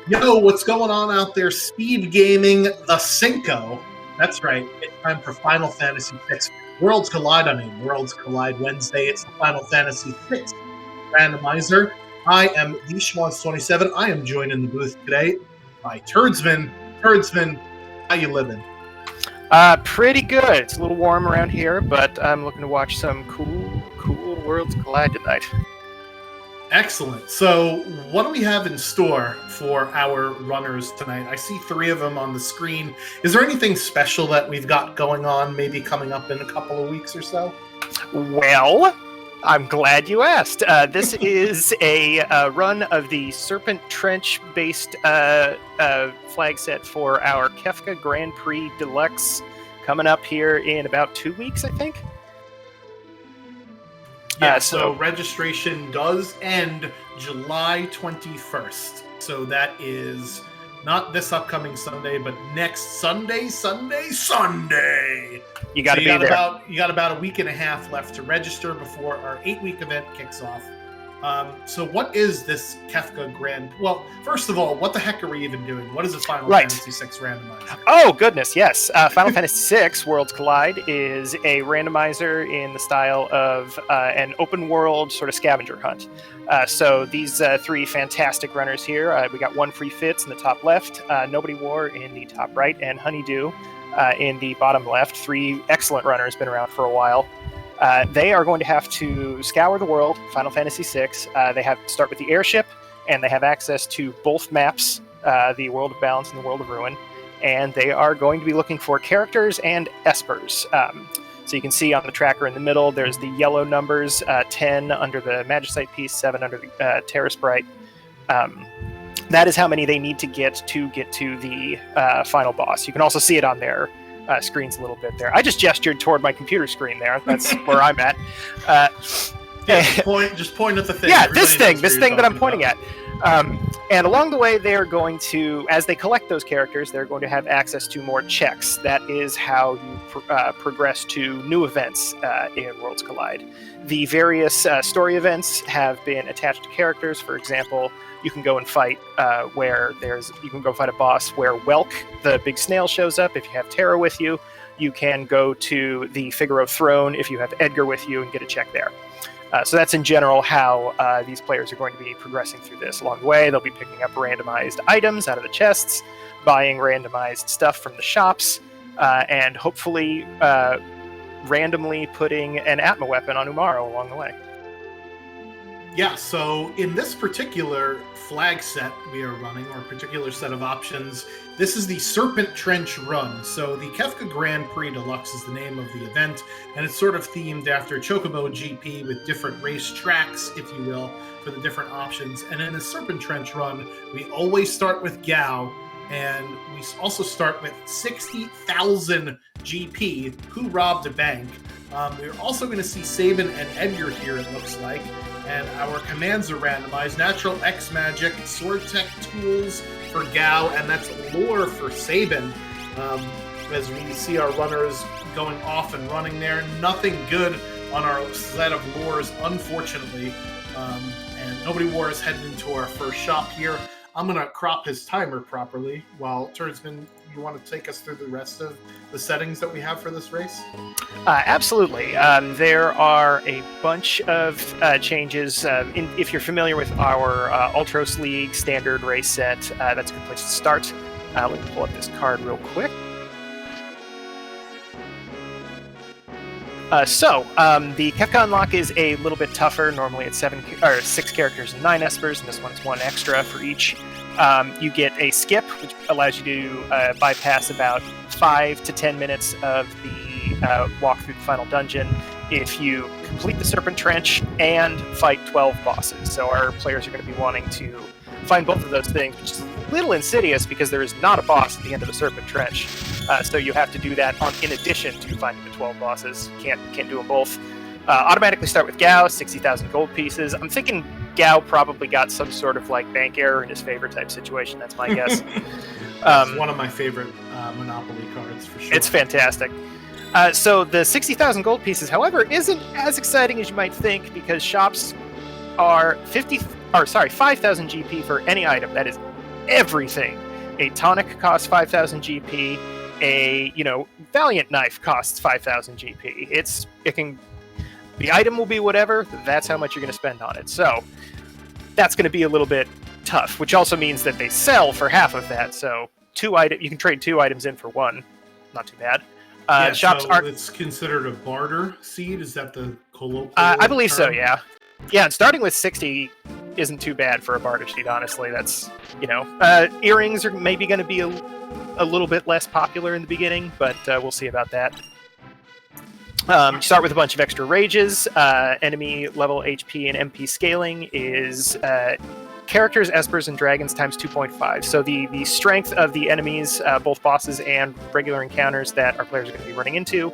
Yo, what's going on out there? Speed Gaming, the Cinco. That's right. It's time for Final Fantasy VI. Worlds Collide on a Worlds Collide Wednesday. It's the Final Fantasy VI Randomizer. I am the Schwans27. I am joined in the booth today by Turdsman. Turdsman, how you living? Pretty good. It's a little warm around here, but I'm looking to watch some cool Worlds Collide tonight. Excellent. So, what do we have in store for our runners tonight? I see 3 of them on the screen. Is there anything special that we've got going on, maybe coming up in a couple of weeks or so? Well, I'm glad you asked. This is a run of the Serpent Trench-based flag set for our Kefka Grand Prix Deluxe coming up here in about 2 weeks, I think. Yeah, so registration does end July 21st. So that is not this upcoming Sunday, but next Sunday. You got to be there. You got about a week and a half left to register before our 8-week event kicks off. So what is this Kefka Grand? Well, first of all, what the heck are we even doing? What is a Final Fantasy VI randomizer? Oh, goodness, yes. Final Fantasy VI Worlds Collide is a randomizer in the style of an open world sort of scavenger hunt. So these 3 fantastic runners here, we got 1 free fits in the top left, Nobody War in the top right, and Honeydew in the bottom left. 3 excellent runners, been around for a while. They are going to have to scour the world, Final Fantasy VI. They have to start with the airship, and they have access to both maps, the World of Balance and the World of Ruin. And they are going to be looking for characters and espers. So you can see on the tracker in the middle, there's the yellow numbers, 10 under the Magicite piece, 7 under the Terra Sprite. That is how many they need to get to the final boss. You can also see it on their screens a little bit there. I just gestured toward my computer screen there. That's where I'm at. Just point at the thing. Yeah, Everybody this thing that I'm pointing at. And along the way, they are going to, as they collect those characters, they're going to have access to more checks. That is how you progress to new events in Worlds Collide. The various story events have been attached to characters. For example, you can go and fight you can go fight a boss where Welk, the big snail, shows up. If you have Terra with you, you can go to the Figaro Throne if you have Edgar with you and get a check there. So that's in general how these players are going to be progressing through this. Along the way, they'll be picking up randomized items out of the chests, buying randomized stuff from the shops, and hopefully randomly putting an Atma weapon on Umaro along the way. Yeah, so in this particular flag set we are running, or particular set of options, this is the Serpent Trench Run. So the Kefka Grand Prix Deluxe is the name of the event, and it's sort of themed after Chocobo GP with different race tracks, if you will, for the different options. And in the Serpent Trench Run, we always start with Gao, and we also start with 60,000 GP, who robbed a bank. We're also going to see Sabin and Edgar here, it looks like. And our commands are randomized. Natural X Magic, Sword Tech Tools for Gao, and that's Lore for Sabin. As we see our runners going off and running there. Nothing good on our set of Lores, unfortunately. And Nobody War is heading into our first shop here. I'm going to crop his timer properly while Turdsman, you want to take us through the rest of the settings that we have for this race? Absolutely. There are a bunch of changes. If you're familiar with our Ultros League standard race set, that's a good place to start. Let me pull up this card real quick. The Kefka unlock is a little bit tougher. Normally it's 6 characters and 9 espers, and this one's 1 extra for each. You get a skip, which allows you to bypass about 5 to 10 minutes of the walk through the final dungeon if you complete the Serpent Trench and fight 12 bosses. So our players are going to be wanting to find both of those things, which is a little insidious because there is not a boss at the end of the Serpent Trench. So you have to do that in addition to finding the 12 bosses. Can't do them both. Automatically start with Gao, 60,000 gold pieces. I'm thinking Gao probably got some sort of like bank error in his favor type situation. That's my guess. It's one of my favorite Monopoly cards for sure. It's fantastic. So the 60,000 gold pieces, however, isn't as exciting as you might think because shops are 5,000 GP for any item. That is everything. A tonic costs 5,000 GP. A Valiant knife costs 5,000 GP. The item will be whatever. That's how much you're going to spend on it. So that's going to be a little bit tough, which also means that they sell for half of that. So you can trade 2 items in for 1. Not too bad. Shops so aren't. It's considered a barter seed. Is that the colloquial? I believe term? so. Yeah. Yeah. And starting with 60 isn't too bad for a barter seed. Honestly, that's earrings are maybe going to be a little bit less popular in the beginning, but we'll see about that. Start with a bunch of extra rages. Enemy level HP and MP scaling is characters, espers, and dragons times 2.5. So the strength of the enemies, both bosses and regular encounters that our players are going to be running into,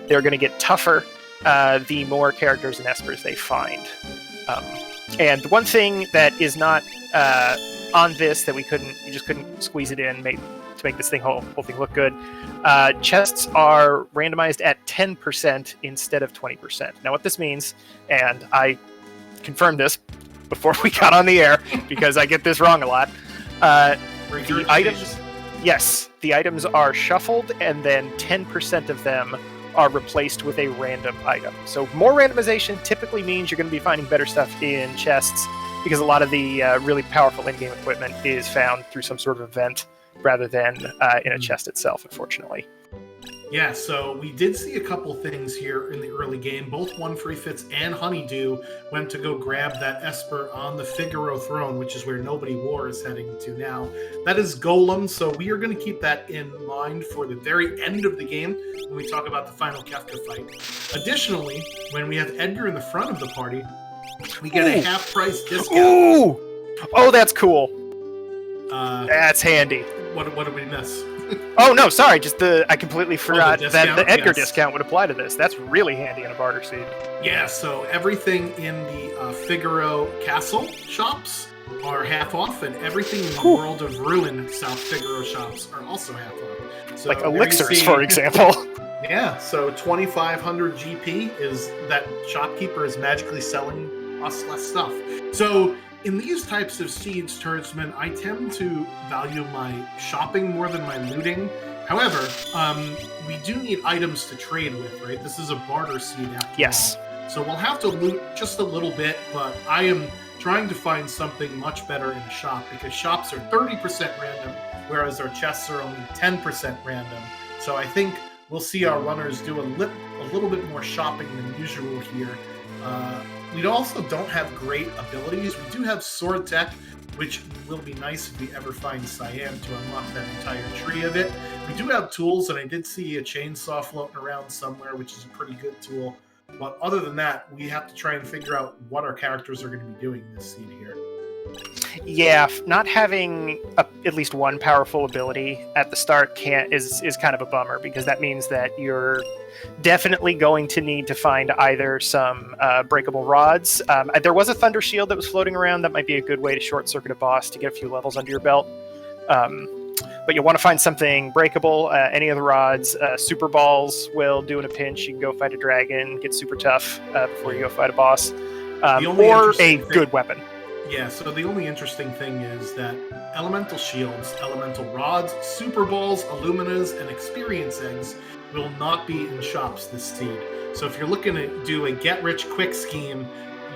they're going to get tougher the more characters and espers they find. And the one thing that is not on this that you just couldn't squeeze it in to make this whole thing look good. Chests are randomized at 10% instead of 20%. Now, what this means, and I confirmed this before we got on the air because I get this wrong a lot. The items are shuffled, and then 10% of them are replaced with a random item. So more randomization typically means you're going to be finding better stuff in chests because a lot of the really powerful in-game equipment is found through some sort of event rather than in a chest itself, unfortunately. Yeah, so we did see a couple things here in the early game. Both One Free Fits and Honeydew went to go grab that Esper on the Figaro throne, which is where Nobody War is heading to now. That is Golem, so we are going to keep that in mind for the very end of the game when we talk about the final Kefka fight. Additionally, when we have Edgar in the front of the party, we get a half-price discount. Ooh! Oh, that's cool. That's handy. What did we miss? Oh, no, sorry. I completely forgot that the Edgar yes. discount would apply to this. That's really handy in a barter seed. Yeah, so everything in the Figaro Castle shops are half off, and everything in the World of Ruin South Figaro shops are also half off. So like elixirs, for example. Yeah, so 2,500 GP is that shopkeeper is magically selling us less stuff. So in these types of seeds, Turdsman, I tend to value my shopping more than my looting. However, we do need items to trade with, right? This is a barter seed after Yes. all. So we'll have to loot just a little bit, but I am trying to find something much better in a shop because shops are 30% random, whereas our chests are only 10% random. So I think we'll see our runners do a little bit more shopping than usual here. We also don't have great abilities. We do have sword tech, which will be nice if we ever find Cyan to unlock that entire tree of it. We do have tools, and I did see a chainsaw floating around somewhere, which is a pretty good tool. But other than that, we have to try and figure out what our characters are going to be doing this seed here. Yeah, not having at least one powerful ability at the start is kind of a bummer because that means that you're definitely going to need to find either some breakable rods. There was a thunder shield that was floating around. That might be a good way to short circuit a boss to get a few levels under your belt. But you'll want to find something breakable. Any of the rods, super balls will do in a pinch. You can go fight a dragon, get super tough before you go fight a boss, or a good weapon. Yeah, so the only interesting thing is that elemental shields, elemental rods, super balls, illuminas, and experience eggs will not be in shops this seed. So if you're looking to do a get-rich-quick scheme,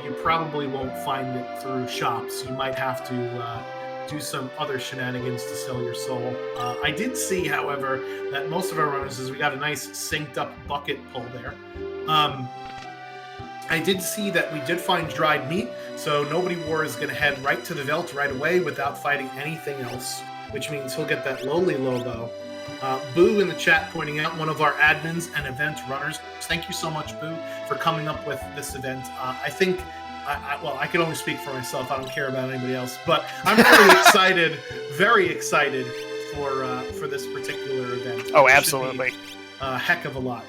you probably won't find it through shops. You might have to do some other shenanigans to sell your soul. I did see, however, that most of our runners we got a nice synced-up bucket pull there. I did see that we did find dried meat, so Nobody War is going to head right to the Veld right away without fighting anything else, which means he'll get that lowly Lobo. Boo in the chat pointing out one of our admins and event runners. Thank you so much, Boo, for coming up with this event. I think, I can only speak for myself. I don't care about anybody else, but I'm really very excited for this particular event. Oh, absolutely. A heck of a lot.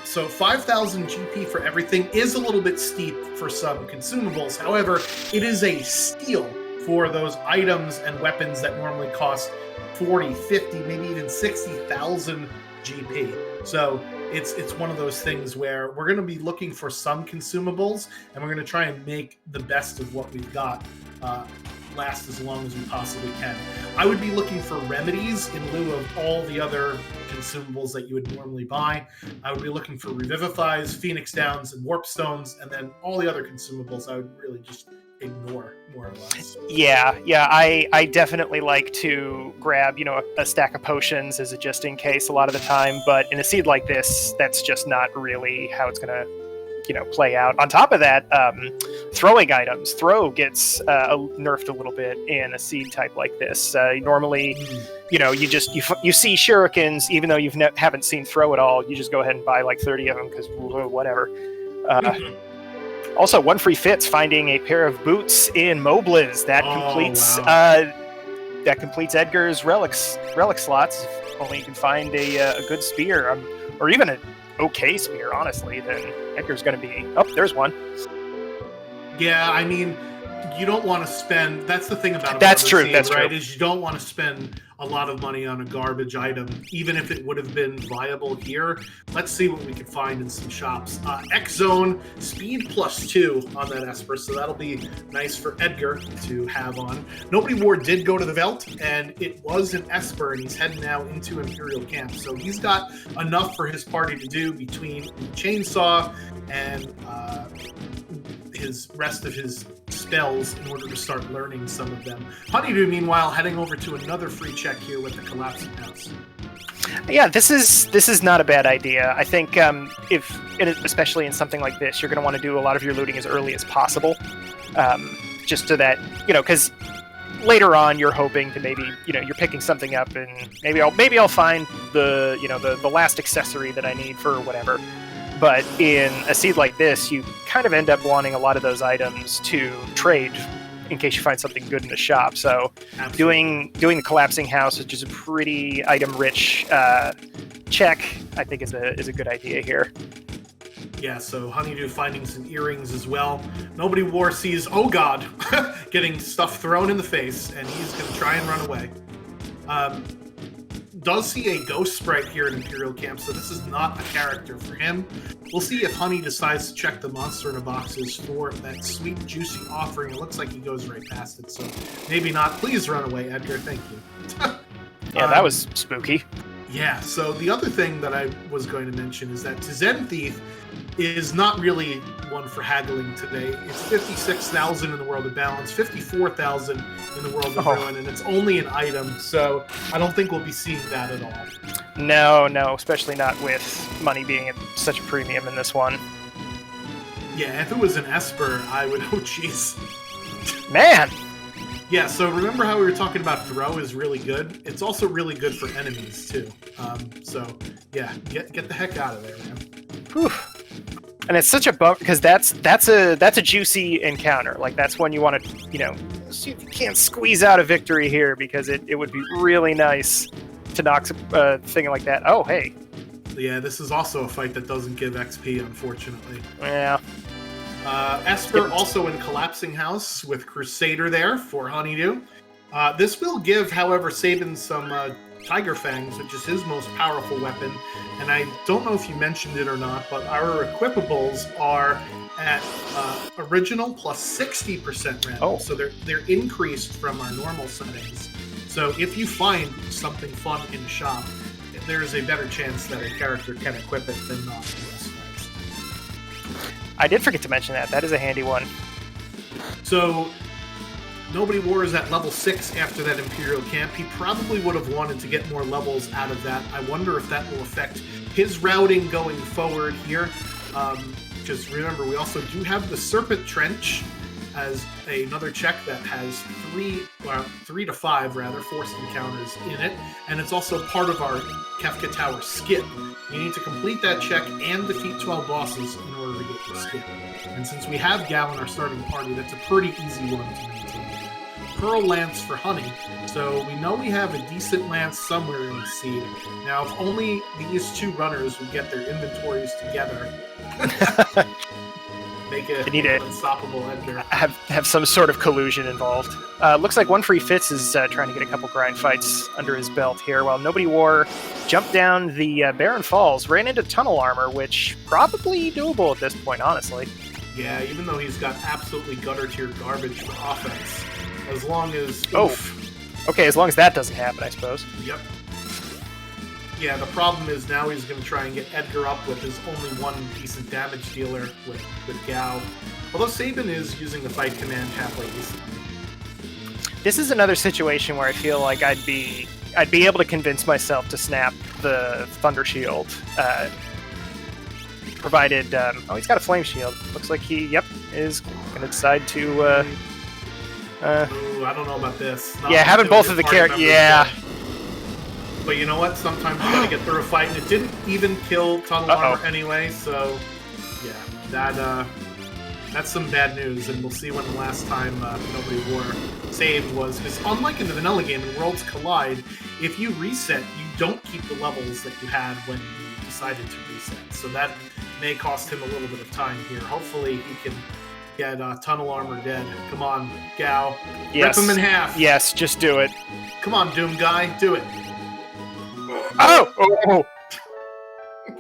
So 5,000 GP for everything is a little bit steep for some consumables. However, it is a steal for those items and weapons that normally cost 40, 50, maybe even 60,000 GP. So it's one of those things where we're going to be looking for some consumables, and we're going to try and make the best of what we've got. last as long as we possibly can. I would be looking for remedies in lieu of all the other consumables that you would normally buy. I would be looking for Revivifies, Phoenix Downs, and Warp Stones, and then all the other consumables I would really just ignore, more or less. Yeah, I definitely like to grab, a stack of potions as a just in case a lot of the time, but in a seed like this, that's just not really how it's gonna, play out. On top of that, throwing items. Throw gets nerfed a little bit in a seed type like this. Normally, you see shurikens, even though you haven't seen throw at all, you just go ahead and buy like 30 of them because whatever. Also, one free fits, finding a pair of boots in Moblins. That completes Edgar's relic slots. If only you can find a good spear, or even an okay spear, honestly, then Edgar's going to be... Oh, there's one. Yeah, I mean, you don't want to spend... That's the thing about that's true, scene, that's right? true. Is you don't want to spend a lot of money on a garbage item, even if it would have been viable here. Let's see what we can find in some shops. X-Zone, speed +2 on that Esper, so that'll be nice for Edgar to have on. Nobody War did go to the Veld, and it was an Esper, and he's heading now into Imperial Camp. So he's got enough for his party to do between the chainsaw and his rest of his spells in order to start learning some of them. Honeydew, meanwhile, heading over to another free check here with the Collapsing House. Yeah, this is not a bad idea. I think especially in something like this, you're going to want to do a lot of your looting as early as possible, just so that because later on you're hoping to maybe you're picking something up and maybe I'll find the last accessory that I need for whatever. But in a seed like this, you kind of end up wanting a lot of those items to trade in case you find something good in the shop. So doing the Collapsing House, which is a pretty item-rich check, I think is a good idea here. Yeah, so Honeydew finding some earrings as well. Nobody War sees, oh god, getting stuff thrown in the face, and he's going to try and run away. Does see a ghost sprite here in Imperial Camp, so this is not a character for him. We'll see if Honey decides to check the monster in the boxes for that sweet, juicy offering. It looks like he goes right past it, so maybe not. Please run away, Edgar. Thank you. Yeah, that was spooky. Yeah, so the other thing that I was going to mention is that Tizen Thief is not really one for haggling today. It's 56,000 in the World of Balance, 54,000 in the World of Ruin, and it's only an item, so I don't think we'll be seeing that at all. No, especially not with money being at such a premium in this one. Yeah, if it was an Esper, I would... Oh, jeez. Man! Yeah, so remember how we were talking about throw is really good? It's also really good for enemies, too. So, yeah, get the heck out of there, man. Whew. And it's such a bummer because that's a juicy encounter. Like that's one you want to see if you can't squeeze out a victory here because it would be really nice to knock a thing like that. Oh hey. Yeah, this is also a fight that doesn't give XP, unfortunately. Yeah. Esper also in Collapsing House with Crusader there for Honeydew. This will give, however, Sabin some Tiger Fangs, which is his most powerful weapon. And I don't know if you mentioned it or not, but our equipables are at original plus 60% random. Oh. So they're increased from our normal settings. So if you find something fun in the shop, there's a better chance that a character can equip it than not. I did forget to mention that. That is a handy one. So Nobody War is at level 6 after that Imperial Camp. He probably would have wanted to get more levels out of that. I wonder if that will affect his routing going forward here. Because remember, we also do have the Serpent Trench as another check that has 3 to 5 forced encounters in it. And it's also part of our Kefka Tower skip. You need to complete that check and defeat 12 bosses in order to get the skip. And since we have Gal in our starting party, that's a pretty easy one to maintain. Pearl Lance for Honey, so we know we have a decent lance somewhere in the seed. Now, if only these two runners would get their inventories together, make it unstoppable Edgar. Have some sort of collusion involved. Looks like One Free Fitz is trying to get a couple grind fights under his belt here, while Nobody War jumped down the Barren Falls, ran into tunnel armor, which probably doable at this point, honestly. Yeah, even though he's got absolutely gutter tier garbage for offense, As long as... Oh. Oof. Okay, as long as that doesn't happen, I suppose. Yep. Yeah, the problem is now he's going to try and get Edgar up with his only one decent damage dealer with Gao. Although Sabin is using the fight command halfway decently. This is another situation where I feel like I'd be able to convince myself to snap the Thunder Shield, provided. Oh, he's got a Flame Shield. Looks like he, is going to decide to. Ooh, I don't know about this. Not yeah, having both of the characters. Yeah. But you know what? Sometimes you gotta get through a fight, and it didn't even kill Tunnel Armor anyway. So, yeah, that's some bad news, and we'll see when the last time Nobody War saved was. Because unlike in the vanilla game, in Worlds Collide, if you reset, you don't keep the levels that you had when you decided to reset. So that may cost him a little bit of time here. Hopefully he can get Tunnel Armor dead. Come on, Gao. Yes. Rip him in half. Yes, just do it. Come on, Doom Guy. Do it. Oh!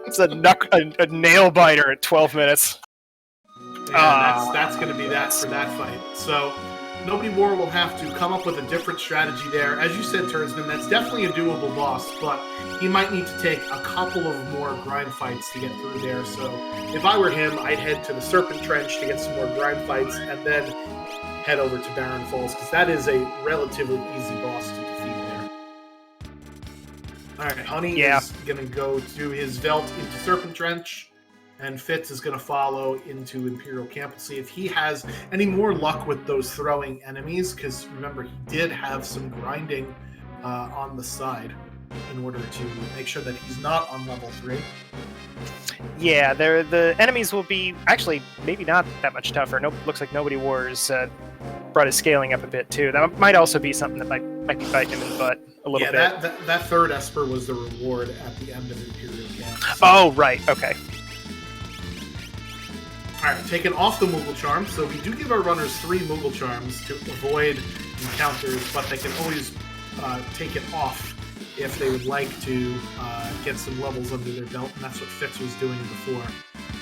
It's a nail biter at 12 minutes. Yeah, that's going to be that for that fight. So, Nobody War will have to come up with a different strategy there. As you said, Turdsman, that's definitely a doable boss, but he might need to take a couple of more grind fights to get through there. So, if I were him, I'd head to the Serpent Trench to get some more grind fights, and then head over to Barren Falls, because that is a relatively easy boss to defeat there. Alright, Honey is going to go to his Veld into Serpent Trench. And Fitz is going to follow into Imperial Camp. We'll see if he has any more luck with those throwing enemies, because remember, he did have some grinding on the side in order to make sure that he's not on level 3. Yeah, the enemies will be actually maybe not that much tougher. Looks like Nobody Wars brought his scaling up a bit too. That might also be something that might be biting him in the butt a little bit. Yeah, that third Esper was the reward at the end of Imperial Camp. So. Oh, right. Okay. Alright, taken off the Moogle Charm, so we do give our runners 3 Moogle Charms to avoid encounters, but they can always take it off if they would like to get some levels under their belt, and that's what Fitz was doing before.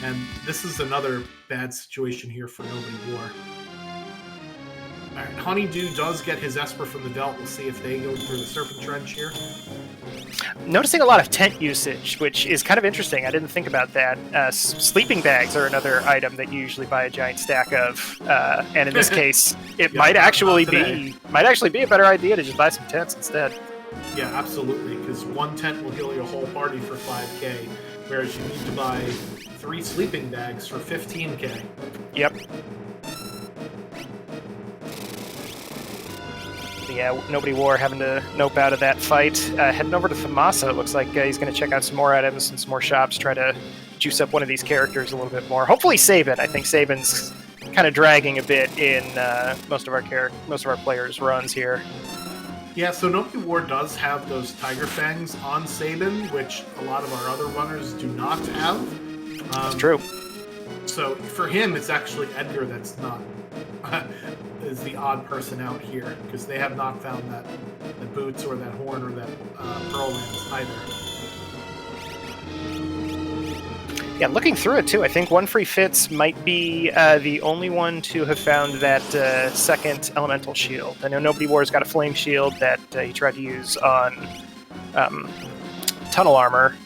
And this is another bad situation here for Nobody War. Alright, Honeydew does get his Esper from the belt. We'll see if they go through the Serpent Trench here. Noticing a lot of tent usage, which is kind of interesting. I didn't think about that. Sleeping bags are another item that you usually buy a giant stack of, and in this case, it might actually be a better idea to just buy some tents instead. Yeah, absolutely, because one tent will heal your whole party for 5k, whereas you need to buy 3 sleeping bags for 15k. Yep. Yeah, Nobody War having to nope out of that fight. Heading over to Famasa, it looks like he's going to check out some more items and some more shops, try to juice up one of these characters a little bit more. Hopefully Sabin. I think Sabin's kind of dragging a bit in most of our players' runs here. Yeah, so Nobody War does have those Tiger Fangs on Sabin, which a lot of our other runners do not have. That's true. So for him, it's actually Edgar that's not... is the odd person out here, because they have not found that boots or that horn or that pearl lance either. Yeah, looking through it too, I think One Free Fitz might be the only one to have found that second elemental shield. I know Nobody War's got a flame shield that he tried to use on Tunnel Armor,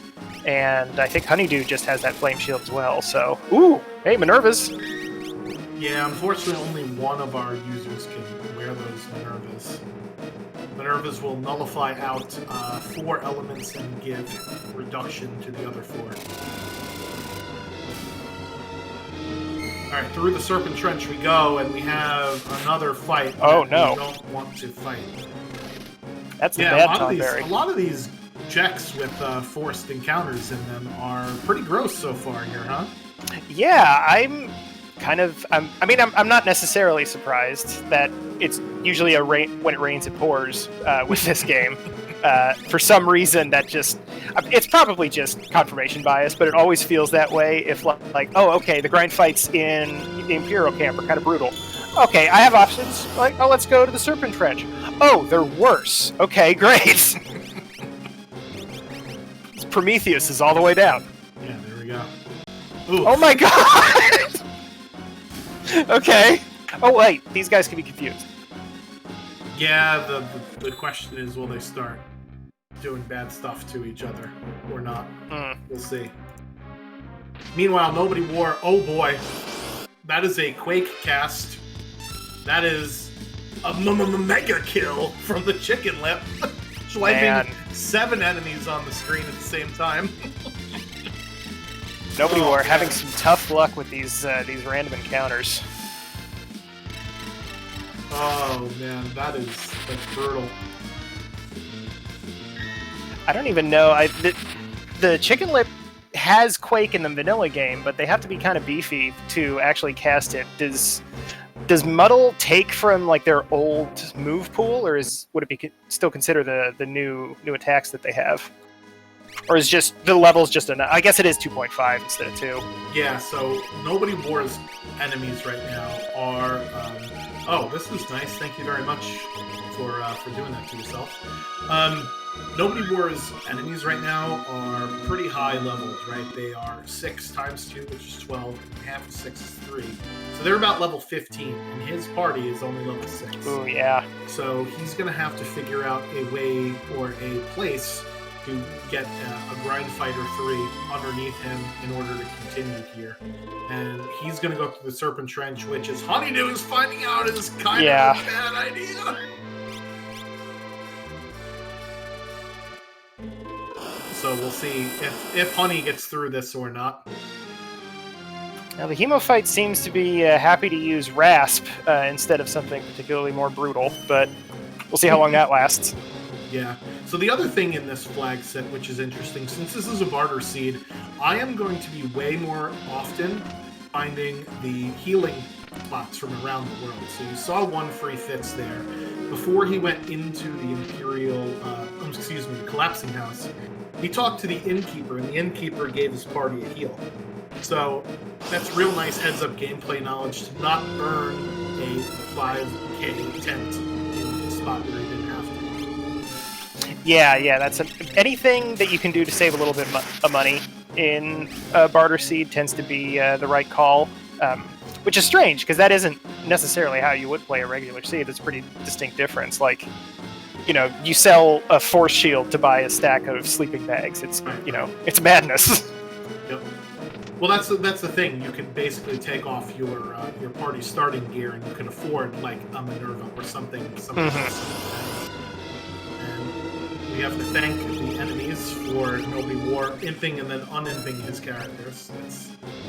and I think Honeydew just has that flame shield as well. So, ooh, hey, Minerva's. Yeah, unfortunately, only one of our users can wear those Minervas. Minervas will nullify out 4 elements and give reduction to the other 4. Alright, through the Serpent Trench we go, and we have another fight. Oh, no. We don't want to fight. That's a bad a lot of these checks with forced encounters in them are pretty gross so far here, huh? Yeah, I'm not necessarily surprised that it's usually when it rains it pours with this game. For some reason, it's probably just confirmation bias, but it always feels that way. If like, oh, okay, the grind fights in the Imperial Camp are kind of brutal. Okay, I have options. Like, oh, let's go to the Serpent Trench. Oh, they're worse. Okay, great. Prometheus is all the way down. Yeah, there we go. Ooh. Oh my god! Okay. Oh wait, these guys can be confused. Yeah, the question is, will they start doing bad stuff to each other or not? We'll see. Meanwhile, Nobody War. Oh boy, that is a Quake cast. That is a mega kill from the Chicken Lip, swiping 7 enemies on the screen at the same time. Nobody War having some tough luck with these random encounters. Oh man, that's brutal. I don't even know. The Chicken Lip has Quake in the vanilla game, but they have to be kind of beefy to actually cast it. Does Muddle take from like their old move pool, or would it be still consider the new attacks that they have? Or is just the levels just enough? I guess it is 2.5 instead of 2. Yeah, so Nobody War's enemies right now are... oh, this is nice. Thank you very much for doing that to yourself. Nobody War's enemies right now are pretty high leveled, right? They are 6 times 2, which is 12, and half of 6 is 3. So they're about level 15, and his party is only level 6. Ooh, yeah. So he's going to have to figure out a way or a place to get a Grind Fighter 3 underneath him in order to continue here. And he's going to go through the Serpent Trench, which is Honeydew is finding out is kind of a bad idea. So we'll see if Honey gets through this or not. Now the Hemofight seems to be happy to use Rasp instead of something particularly more brutal, but we'll see how long that lasts. Yeah. So the other thing in this flag set, which is interesting, since this is a barter seed, I am going to be way more often finding the healing spots from around the world. So you saw one free Fitz there. Before he went into the Imperial, the Collapsing House, he talked to the Innkeeper, and the Innkeeper gave his party a heal. So that's real nice heads-up gameplay knowledge to not burn a 5k tent in a spot where you didn't have to. Yeah, that's anything that you can do to save a little bit of money in barter seed tends to be the right call, which is strange because that isn't necessarily how you would play a regular seed. It's a pretty distinct difference. Like, you sell a force shield to buy a stack of sleeping bags. It's it's madness. Yep. Well, that's the thing. You can basically take off your party starting gear, and you can afford like a Minerva or something else. And we have to thank the enemies for Nobody War imping and then unimping his characters.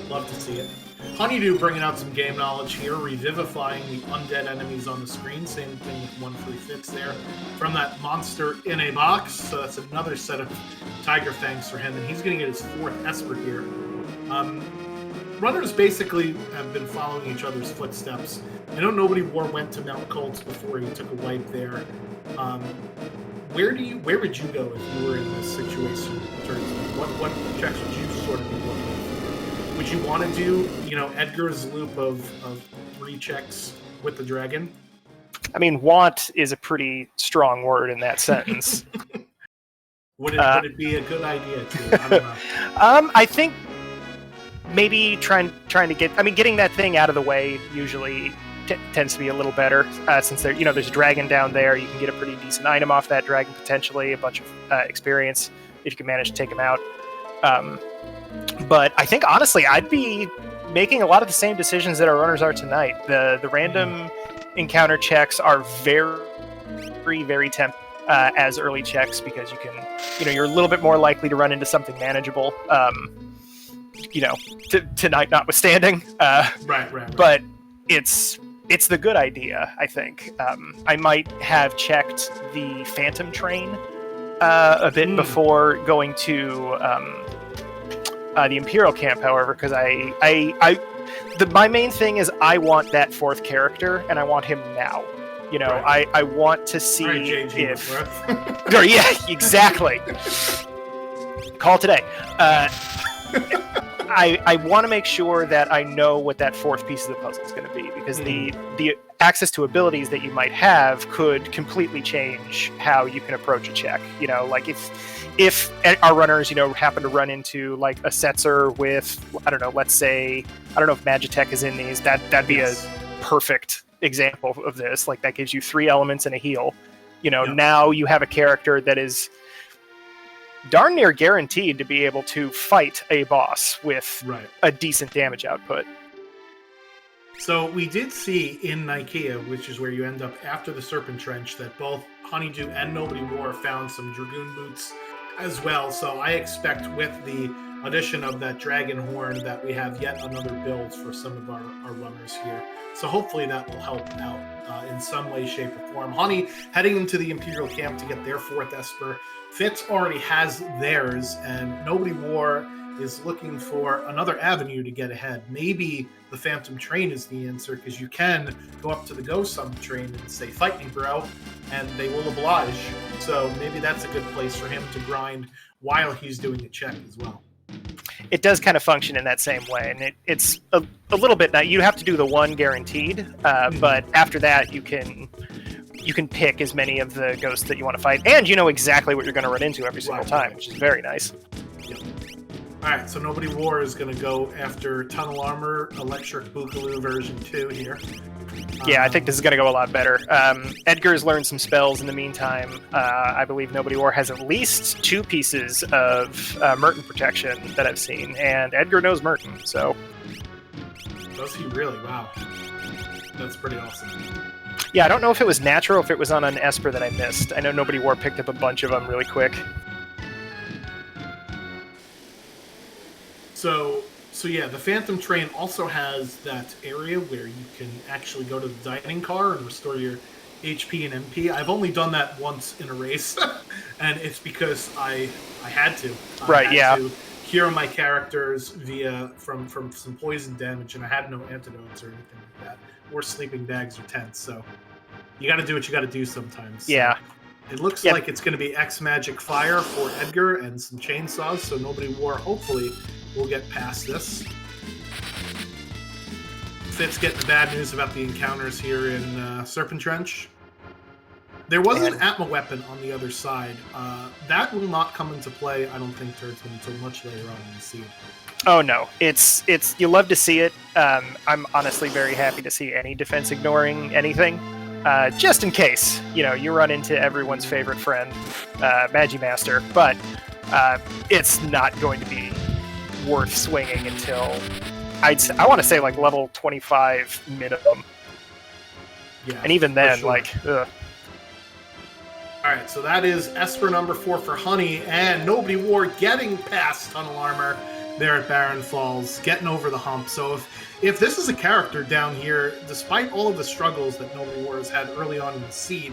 Love to see it. Honeydew bringing out some game knowledge here, revivifying the undead enemies on the screen. Same thing with one free Fitz there from that monster in a box. So that's another set of Tiger Fangs for him, and he's going to get his 4th Esper here. Runners basically have been following each other's footsteps. I know Nobody War went to Mount Colts before he took a wipe there. Where would you go if you were in this situation? What checks would you sort of be looking for? Would you want to do, Edgar's loop of 3 checks with the dragon? I mean, want is a pretty strong word in that sentence. Would it be a good idea to? I don't know. I think maybe trying to getting that thing out of the way usually tends to be a little better since there's a dragon down there. You can get a pretty decent item off that dragon, potentially a bunch of experience if you can manage to take him out. But I think honestly, I'd be making a lot of the same decisions that our runners are tonight. The random encounter checks are very, very tempting as early checks because you can, you're a little bit more likely to run into something manageable. Tonight notwithstanding. Right. But it's the good idea, I think. I might have checked the Phantom Train a bit before going to the Imperial Camp, however, because my main thing is I want that 4th character, and I want him now. Right. I want to see if... yeah, exactly. Call today. I want to make sure that I know what that 4th piece of the puzzle is going to be, because the access to abilities that you might have could completely change how you can approach a check. Like if our runners, happen to run into like a Setzer with, I don't know, let's say, I don't know if Magitech is in these, that'd be a perfect example of this. Like, that gives you 3 elements and a heal. You know, Yep. now you have a character that is darn near guaranteed to be able to fight a boss with Right. a decent damage output. So we did see in Nikea, which is where you end up after the Serpent Trench, that both Honeydew and Nobody War found some Dragoon boots as well. So I expect with the addition of that Dragon Horn that we have yet another build for some of our runners here. So hopefully that will help out in some way, shape, or form. Honey heading into the Imperial camp to get their 4th Esper. Fitz already has theirs, and Nobody War is looking for another avenue to get ahead. Maybe the Phantom Train is the answer, because you can go up to the Ghost on the train and say, "Fight me, bro," and they will oblige. So maybe that's a good place for him to grind while he's doing a check as well. It does kind of function in that same way, and it's a little bit. Now you have to do the 1 guaranteed, but after that you can pick as many of the ghosts that you want to fight, and you know exactly what you're going to run into every single time, which is very nice. Yep. All right, so Nobody War is going to go after Tunnel Armor, Electric Boogaloo version 2 here. Yeah, I think this is going to go a lot better. Edgar's learned some spells in the meantime. I believe Nobody War has at least 2 pieces of Merton protection that I've seen, and Edgar knows Merton, so... Does he really? Wow. That's pretty awesome. Yeah, I don't know if it was natural, if it was on an Esper that I missed. I know Nobody War picked up a bunch of them really quick. So yeah, the Phantom Train also has that area where you can actually go to the dining car and restore your HP and MP. I've only done that once in a race, and it's because I had to. Right, yeah. To cure my characters from some poison damage, and I had no antidotes or anything like that, or sleeping bags or tents. So you got to do what you got to do sometimes. So Yeah. it looks like it's going to be X Magic Fire for Edgar and some chainsaws, so Nobody War hopefully will get past this. Fitz getting the bad news about the encounters here in Serpent Trench. There was an Atma weapon on the other side. That will not come into play, I don't think, Turdsman, until much later on in the seed. Oh no, it's you love to see it. I'm honestly very happy to see any defense ignoring anything, just in case you run into everyone's favorite friend, Magimaster. But it's not going to be worth swinging until I want to say like level 25 minimum. Yeah, and even then, sure. like. Ugh. All right, so that is Esper number 4 for Honey, and Nobody War getting past Tunnel Armor there at Barren Falls, getting over the hump. So if this is a character down here, despite all of the struggles that Nobody War has had early on in the seed,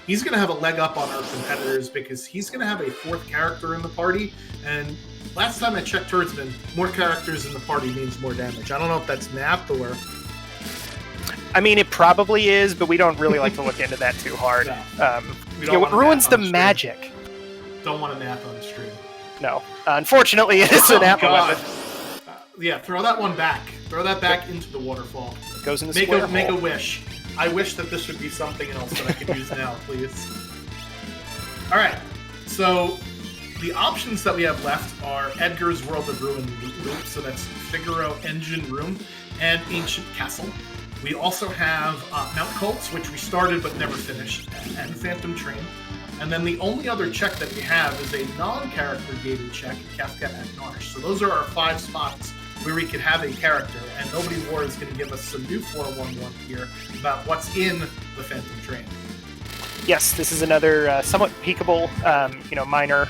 he's going to have a leg up on our competitors because he's going to have a 4th character in the party, and last time I checked Turdsman, more characters in the party means more damage. I don't know if that's math or... I mean, it probably is, but we don't really like to look into that too hard. No. It ruins the magic. Don't want to math on stream. No. Unfortunately, it is an Atma weapon. Yeah, throw that one back. Throw that back into the waterfall. It goes in the square hole. Make a wish. I wish that this would be something else that I could use now, please. All right, so the options that we have left are Edgar's World of Ruin loop, so that's Figaro Engine Room and Ancient Castle. We also have Mount Cults, which we started but never finished, and Phantom Train. And then the only other check that we have is a non-character gated check, Kafka at Narsh. So those are our 5 spots where we could have a character, and Nobody War is going to give us some new 411 here about what's in the Phantom Train. Yes, this is another somewhat peekable, minor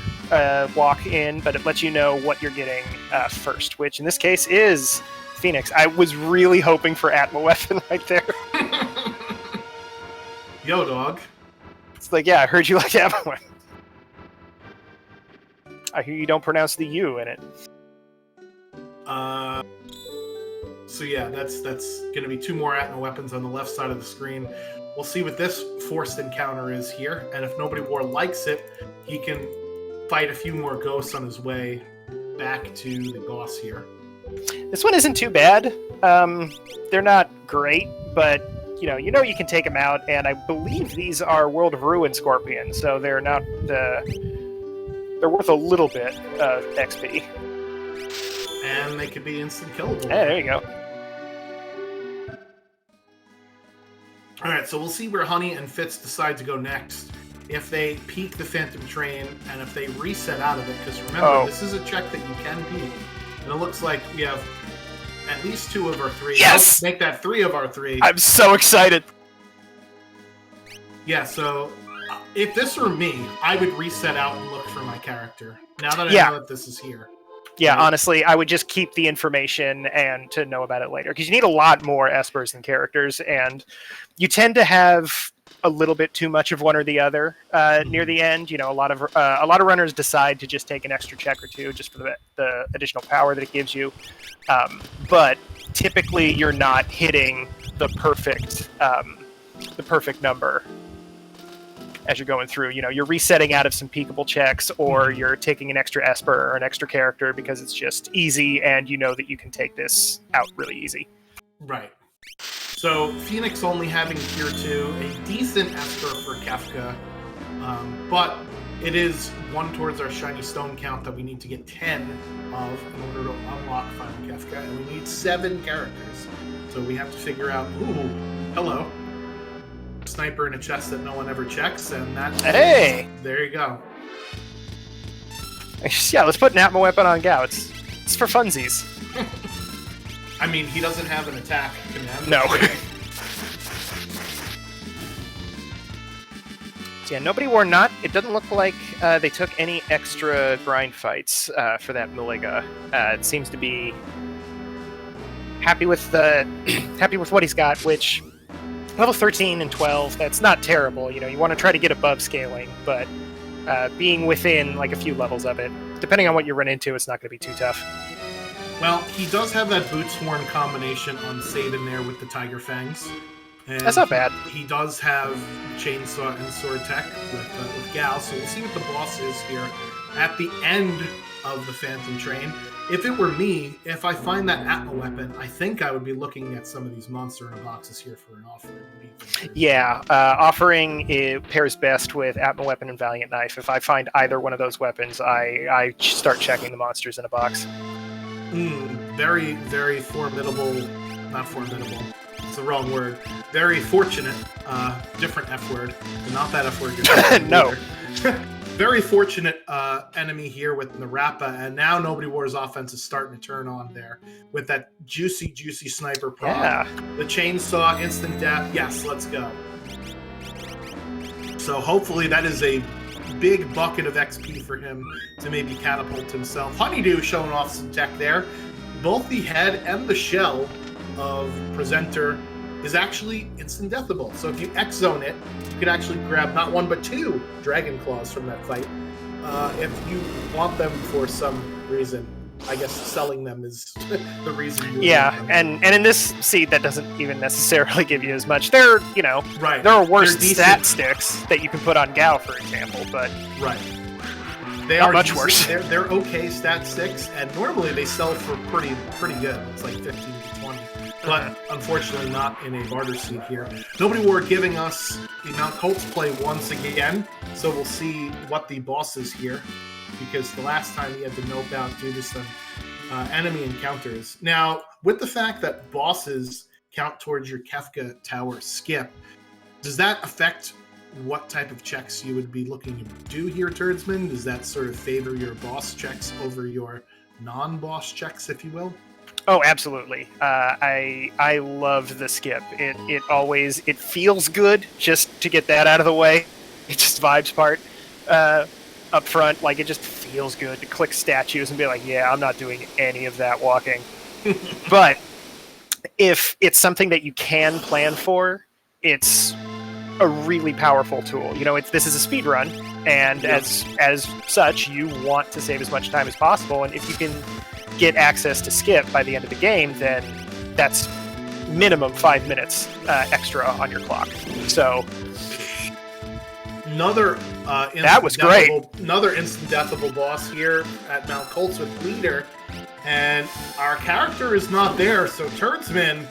walk in, but it lets you know what you're getting first, which in this case is Phoenix. I was really hoping for Atma weapon right there. Yo, dog. It's like, yeah, I heard you like Atma weapon. I hear you don't pronounce the U in it. So yeah, that's going to be 2 more Atma weapons on the left side of the screen. We'll see what this forced encounter is here, and if Nobody War likes it, he can fight a few more ghosts on his way back to the boss here. This one isn't too bad. They're not great, but you can take them out, and I believe these are World of Ruin Scorpions, so they're not they're worth a little bit of XP. And they could be instant killable. Hey, there you go. All right, so we'll see where Honey and Fitz decide to go next. If they peak the Phantom Train and if they reset out of it, because remember, this is a check that you can peak. And it looks like we have at least 2 of our 3. Yes! Let's make that 3 of our 3. I'm so excited. Yeah, so if this were me, I would reset out and look for my character. Now that I know that this is here. Yeah, honestly, I would just keep the information and to know about it later. Because you need a lot more espers and characters, and you tend to have a little bit too much of one or the other near the end. You know, a lot of runners decide to just take an extra check or 2 just for the additional power that it gives you. But typically, you're not hitting the perfect number as you're going through. You know, you're resetting out of some peakable checks, or you're taking an extra esper or an extra character because it's just easy, and you know that you can take this out really easy. Right. So Phoenix only having tier 2, a decent esper for Kefka, but it is 1 towards our shiny stone count that we need to get 10 of in order to unlock Final Kefka, and we need 7 characters. So we have to figure out, ooh, hello. Sniper in a chest that no one ever checks, and that. Hey! There you go. Yeah, let's put an Atma weapon on Gao. It's for funsies. I mean, he doesn't have an attack command. No. So yeah, nobody wore not. It doesn't look like they took any extra grind fights for that Miliga. It seems to be happy with what he's got, which level 13 and 12, that's not terrible. You know, you want to try to get above scaling, but being within like a few levels of it, depending on what you run into, it's not going to be too tough. Well, he does have that Boots Horn combination on Satan there with the Tiger Fangs. And that's not bad. He does have Chainsaw and Sword Tech with Gal, so we'll see what the boss is here at the end of the Phantom Train. If it were me, if I find that Atma weapon, I think I would be looking at some of these monster in boxes here for an offering. Yeah, offering it pairs best with Atma weapon and Valiant Knife. If I find either one of those weapons, I start checking the monsters in a box. Very, very formidable. Not formidable. It's the wrong word. Very fortunate. Different F word. But not that F word. No. Very fortunate enemy here with Narapa, and now Nobody War's offense is starting to turn on there with that juicy, juicy sniper prop. Yeah. The chainsaw, instant death. Yes, let's go. So hopefully that is a big bucket of XP for him to maybe catapult himself. Honeydew showing off some tech there. Both the head and the shell of Presenter is actually instant deathable. So if you X-zone it, you could actually grab not 1 but 2 Dragon Claws from that fight. If you want them for some reason, I guess selling them is the reason you want them. and in this seed that doesn't even necessarily give you as much. There, you know, right. There are worse stat sticks that you can put on Gao, for example, but right. They not are much decent. worse. They're okay stat sticks, and normally they sell for pretty good. It's like 15 to 20. But unfortunately not in a barter seed here. Nobody War giving us the Mount Colts play once again, so we'll see what the boss is here, because the last time he had to nope out due to some enemy encounters. Now, with the fact that bosses count towards your Kefka Tower skip, does that affect what type of checks you would be looking to do here, Turdsman? Does that sort of favor your boss checks over your non-boss checks, if you will? Oh, absolutely. I love the skip. It feels good just to get that out of the way. It's just vibes part up front. Like, it just feels good to click statues and be like, yeah, I'm not doing any of that walking. But if it's something that you can plan for, it's a really powerful tool. You know, this is a speed run, and as such, you want to save as much time as possible. And if you can get access to skip by the end of the game, then that's minimum 5 minutes extra on your clock. So that was great. Another instant deathable boss here at Mount Colts with Leader, and our character is not there. So Turdsman,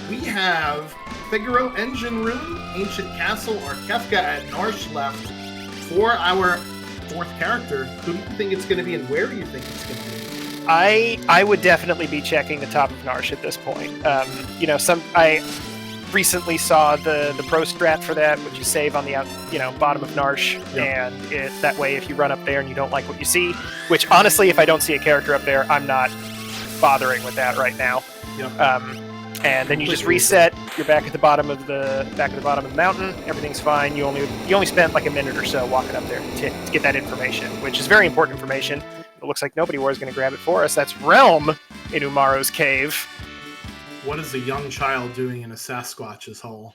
we have Figaro Engine Room, Ancient Castle, or Kefka at Narsh left for our 4th character. Who do you think it's going to be, and where do you think it's going to be? I would definitely be checking the top of Narsh at this point. You know, recently saw the pro strat for that, which you save on the bottom of Narsh, and that way if you run up there and you don't like what you see, which honestly, if I don't see a character up there, I'm not bothering with that right now. And then you just reset. You're back at the bottom of the mountain. Everything's fine. You only spent like a minute or so walking up there to get that information, which is very important information. It looks like Nobody War is going to grab it for us. That's Realm in Umaro's cave. What is a young child doing in a Sasquatch's hole?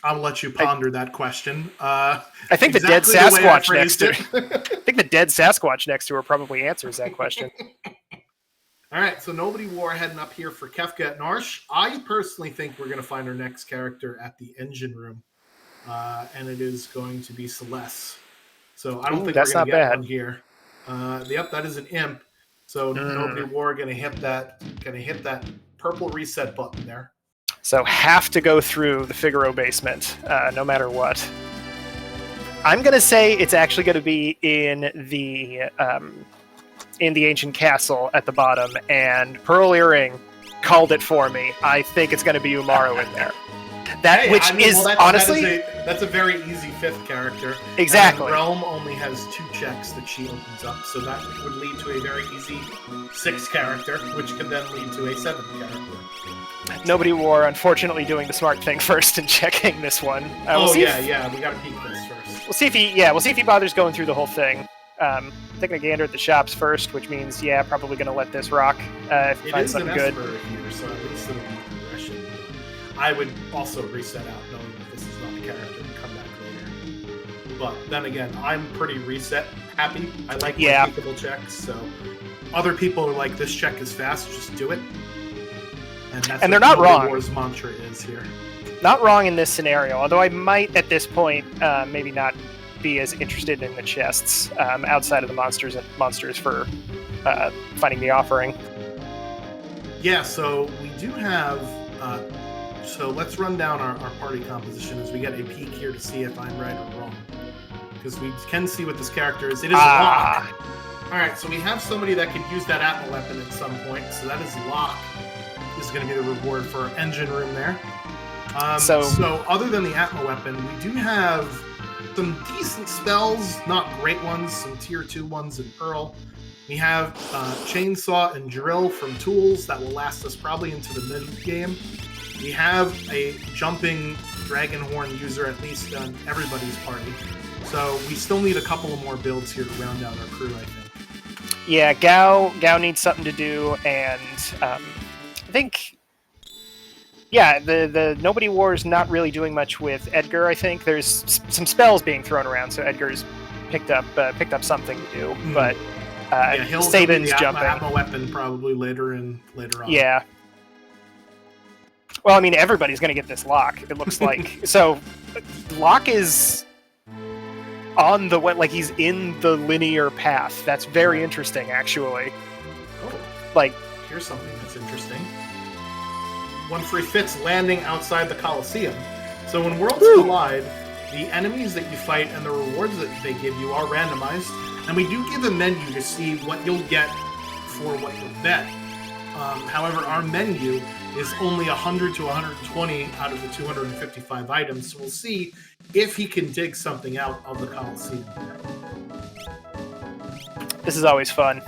I'll let you ponder that question. I think the dead Sasquatch next to I think the dead Sasquatch next to her probably answers that question. All right, so Nobody War heading up here for Kefka at Narsh. I personally think we're going to find our next character at the engine room, and it is going to be Celeste. So I don't think we're going to get one here. Yep, that is an imp. So Nobody War going to hit that purple reset button there. So have to go through the Figaro basement, no matter what. I'm going to say it's actually going to be in the ancient castle at the bottom, and Pearl Earring called it for me. I think it's going to be Umaro in there. Honestly, that's a very easy 5th character. Exactly. Realm only has 2 checks that she opens up, so that would lead to a very easy 6th character, which could then lead to a 7th character. Nobody War, unfortunately, doing the smart thing first and checking this one. We got to peek this first. We'll see if he bothers going through the whole thing. Taking a gander at the shops first, which means probably going to let this rock if he finds something good. Here, so at least it'll be progression. I would also reset out knowing that this is not a character and come back later. But then again, I'm pretty reset happy. I like my peekable checks, so other people are like, this check is fast, just do it. And they're not wrong. War's mantra is here. Not wrong in this scenario, although I might at this point maybe not be as interested in the chests outside of the monsters for finding the offering. Yeah, so we do have. So let's run down our party composition as we get a peek here to see if I'm right or wrong, because we can see what this character is. It is Locke. All right, so we have somebody that could use that Atma weapon at some point. So that is Locke. Is going to be the reward for our engine room there. So other than the Atma weapon, we do have some decent spells, not great ones, some tier 2 ones in Pearl. We have Chainsaw and Drill from Tools that will last us probably into the mid-game. We have a jumping Dragonhorn user, at least on everybody's party. So we still need a couple of more builds here to round out our crew, I think. Yeah, Gao needs something to do, and I think... Yeah, the Nobody War is not really doing much with Edgar, I think. There's some spells being thrown around, so Edgar's picked up something to do, but Saban's jumping. Atma weapon probably later on. Yeah. Well, I mean, everybody's going to get this Locke, it looks like. So, Locke is on the like he's in the linear path. That's very interesting, actually. Oh, here's something that's interesting. One free fits landing outside the Coliseum. So when worlds collide, the enemies that you fight and the rewards that they give you are randomized, and we do give a menu to see what you'll get for what you'll bet. However, our menu is only 100 to 120 out of the 255 items, so we'll see if he can dig something out of the Coliseum. This is always fun.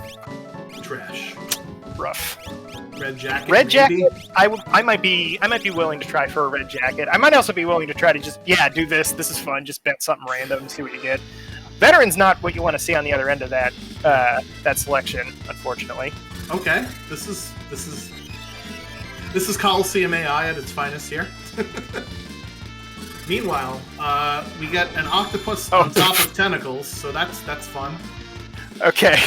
Trash. Rough. Red jacket. Red jacket. I might be willing to try for a red jacket. I might also be willing to try to just do this. This is fun. Just bet something random and see what you get. Veteran's not what you want to see on the other end of that selection, unfortunately. Okay, this is Coliseum AI at its finest here. Meanwhile, we get an octopus on top of tentacles, so that's fun. Okay.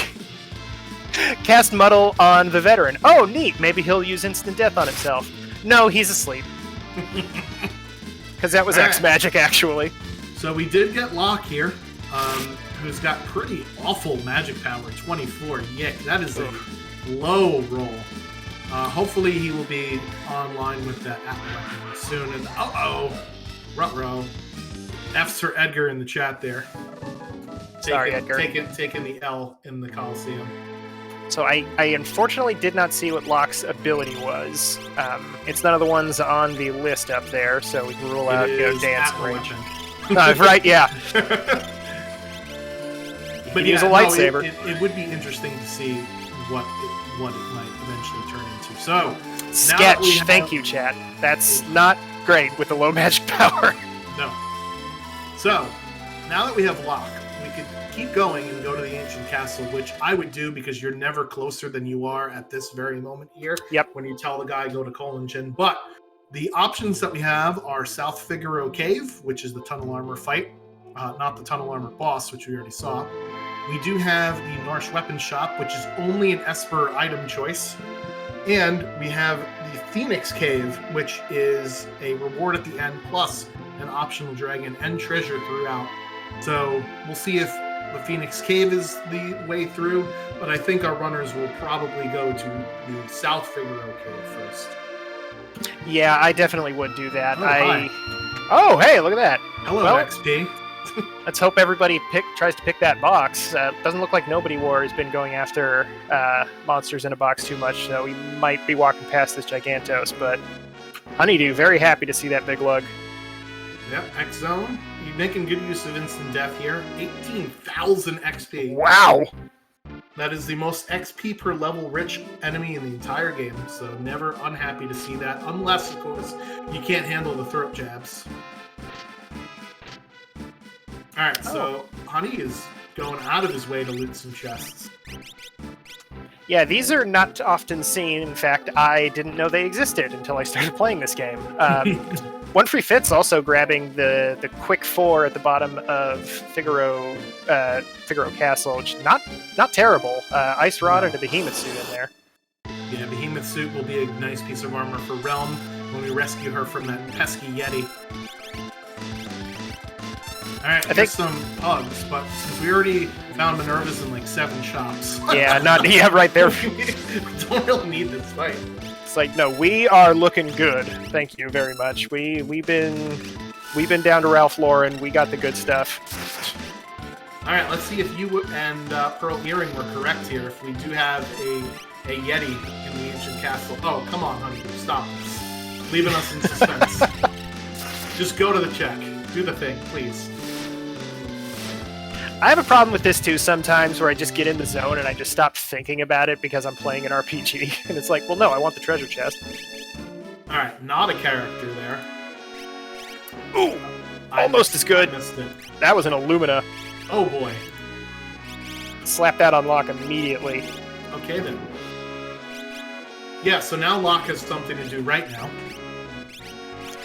Cast Muddle on the veteran. Oh, neat. Maybe he'll use instant death on himself. No, he's asleep. Because that was X-Magic, actually. So we did get Locke here, who's got pretty awful magic power, 24. Yick, that is a low roll. Hopefully he will be online with that Atma soon. And ruh-roh. F's for Edgar in the chat there. Sorry, Edgar. Taking the L in the Coliseum. So I unfortunately did not see what Locke's ability was. It's none of the ones on the list up there, so we can rule out dance and rage. Right? Yeah. But use a lightsaber. It would be interesting to see what it might eventually turn into. So sketch. Thank you, chat. That's not great with the low magic power. No. So now that we have Locke, we could keep going and go to the ancient castle, which I would do because you're never closer than you are at this very moment here. Yep. When you tell the guy go to Colingen. But the options that we have are South Figaro Cave, which is the tunnel armor fight, not the tunnel armor boss, which we already saw. We do have the Norse Weapon Shop, which is only an Esper item choice. And we have the Phoenix Cave, which is a reward at the end, plus an optional dragon and treasure throughout. So we'll see if the Phoenix Cave is the way through, but I think our runners will probably go to the South Figaro Cave first. Yeah, I definitely would do that. Hi. Oh, hey, look at that. Hello, Well, XP. Let's hope everybody tries to pick that box. Doesn't look like Nobody War has been going after monsters in a box too much, so we might be walking past this Gigantos, but Honeydew, very happy to see that big lug. Yep, X-Zone. You're making good use of instant death here. 18,000 XP. Wow! That is the most XP per level rich enemy in the entire game, so never unhappy to see that, unless, of course, you can't handle the throat jabs. Alright, so Honey is going out of his way to loot some chests. Yeah, these are not often seen. In fact, I didn't know they existed until I started playing this game. One Free Fit's also grabbing the quick 4 at the bottom of Figaro Castle, which is not terrible. Ice Rod and a Behemoth suit in there. Yeah, Behemoth suit will be a nice piece of armor for Realm when we rescue her from that pesky Yeti. Alright, here's some pugs, but since we already found Minerva's in like 7 shops. Yeah, right there. We don't really need this fight. It's like, no, we are looking good. Thank you very much. We've been down to Ralph Lauren. We got the good stuff. Alright, let's see if you and Pearl Earring were correct here. If we do have a Yeti in the ancient castle. Oh, come on, honey. Stop this. Leaving us in suspense. Just go to the check. Do the thing, please. I have a problem with this too sometimes, where I just get in the zone and I just stop thinking about it because I'm playing an RPG. And it's like, well, no, I want the treasure chest. Alright, not a character there. Ooh! Almost as good. I missed it. That was an Illumina. Oh boy. Slap that on Locke immediately. Okay then. Yeah, so now Locke has something to do right now.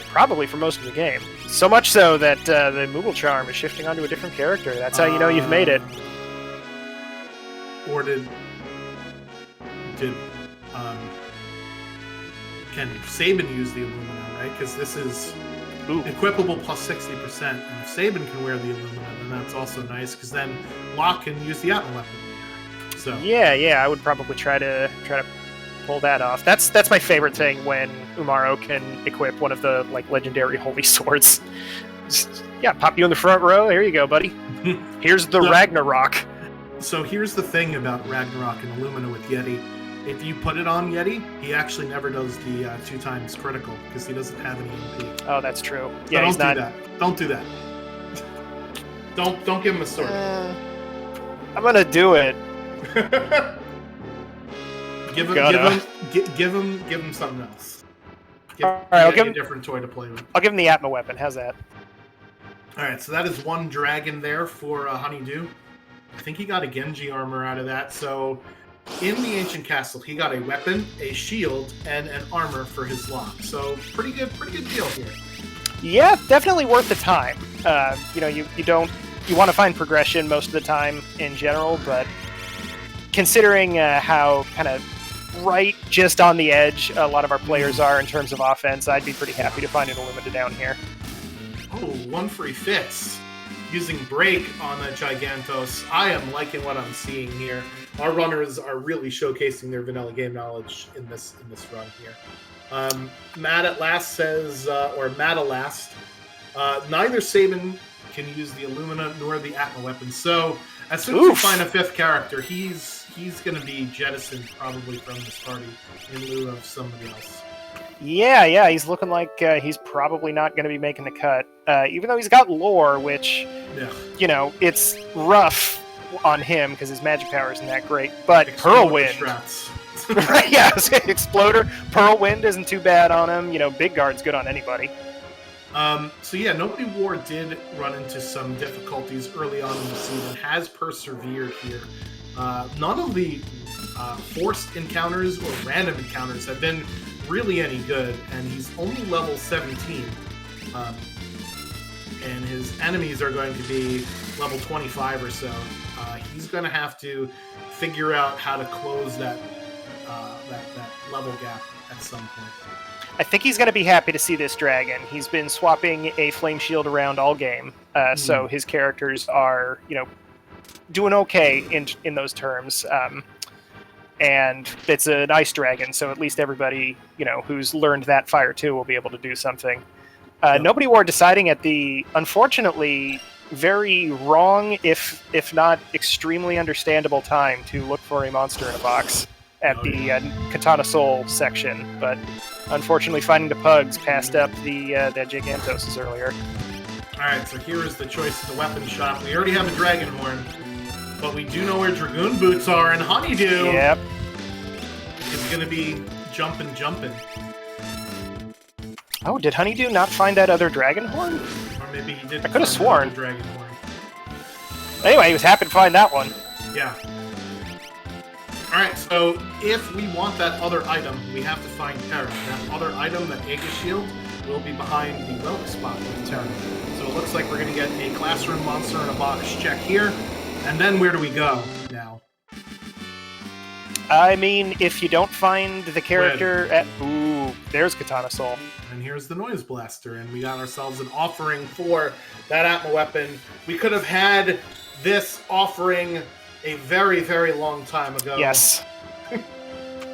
Probably for most of the game. So much so that the Moogle Charm is shifting onto a different character. That's how you know you've made it. Or can Sabin use the Illumina, right? Because this is equipable plus 60%, and if Sabin can wear the Illumina, then that's also nice, because then Locke can use the Atma weapon later. So yeah, I would probably try to pull that off. That's my favorite thing when Umaro can equip one of the legendary holy swords. Just, yeah, pop you in the front row. Here you go, buddy. Here's the Ragnarok. So here's the thing about Ragnarok and Illumina with Yeti. If you put it on Yeti, he actually never does the 2 times critical because he doesn't have any MP. Oh, that's true. So Yeah, do that. Don't do that. Don't give him a sword. I'm gonna do it. Give him something else. I'll give him a different toy to play with. I'll give him the Atma weapon. How's that? All right, so that is 1 dragon there for Honeydew. I think he got a Genji armor out of that. So in the ancient castle, he got a weapon, a shield, and an armor for his lock. So pretty good deal here. Yeah, definitely worth the time. You want to find progression most of the time in general, but considering how kind of right just on the edge a lot of our players are in terms of offense, I'd be pretty happy to find an Illumina down here. Oh, 1 free fits. Using break on the Gigantos. I am liking what I'm seeing here. Our runners are really showcasing their vanilla game knowledge in this run here. Matt at last says, neither Sabin can use the Illumina nor the Atma weapon. So as soon as you find a 5th character, he's he's going to be jettisoned probably from this party in lieu of somebody else. Yeah, he's looking like he's probably not going to be making the cut, even though he's got lore, which, you know, it's rough on him because his magic power isn't that great. But Pearlwind, yeah, Exploder, Pearlwind isn't too bad on him. You know, Big Guard's good on anybody. So yeah, Nobody War did run into some difficulties early on in the season, has persevered here. None of the forced encounters or random encounters have been really any good, and he's only level 17. And his enemies are going to be level 25 or so. He's going to have to figure out how to close that level gap at some point. I think he's going to be happy to see this dragon. He's been swapping a flame shield around all game, so his characters are, you know, doing okay in those terms. And it's an ice dragon, so at least everybody, you know, who's learned that fire too will be able to do something. Nobody War deciding at the, unfortunately, very wrong, if not extremely understandable time to look for a monster in a box at the Katana Soul section, but unfortunately finding the pugs passed up the Gigantoses earlier. Alright, so here is the choice of the weapon shop. We already have a Dragon Horn, but we do know where Dragoon Boots are, and Honeydew is going to be jumping. Oh, did Honeydew not find that other Dragon Horn? Or maybe he did. I could have sworn. Dragon Horn. Anyway, he was happy to find that one. Yeah. Alright, so if we want that other item, we have to find Terra. That other item, that Aegis Shield, will be behind the relic spot with Terra. So it looks like we're going to get a classroom monster in a box check here. And then where do we go now? I mean, if you don't find the character at... Ooh, there's Katana Soul. And here's the Noise Blaster, and we got ourselves an offering for that Atma weapon. We could have had this offering a very, very long time ago. Yes.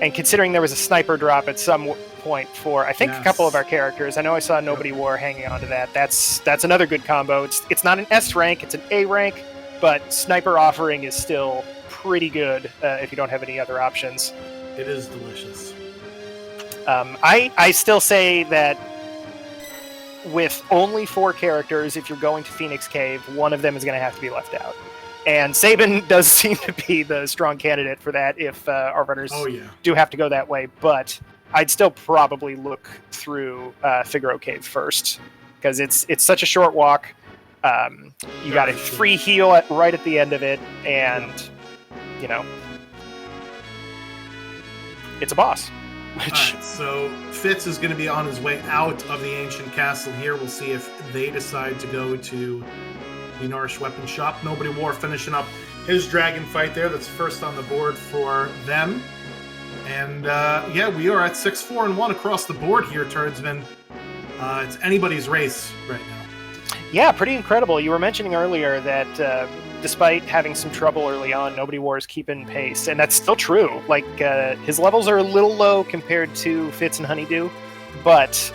And considering there was a sniper drop at some point for, I think, a couple of our characters. I know I saw Nobody War hanging on to that. That's another good combo. It's not an S rank, it's an A rank, but sniper offering is still pretty good if you don't have any other options. It is delicious. I still say that with only 4 characters, if you're going to Phoenix Cave, one of them is going to have to be left out. And Sabin does seem to be the strong candidate for that if our runners do have to go that way. But I'd still probably look through Figaro Cave first, because it's such a short walk. You got a free heal right at the end of it, and, you know, it's a boss. Alright, so Fitz is going to be on his way out of the ancient castle here. We'll see if they decide to go to the Nourish Weapon Shop. Nobody War finishing up his dragon fight there. That's first on the board for them. And yeah, we are at 6-4-1 across the board here, Turdsman. It's anybody's race right now. Yeah, pretty incredible. You were mentioning earlier that despite having some trouble early on, Nobody War is keeping pace, and that's still true. Like, his levels are a little low compared to Fitz and Honeydew, but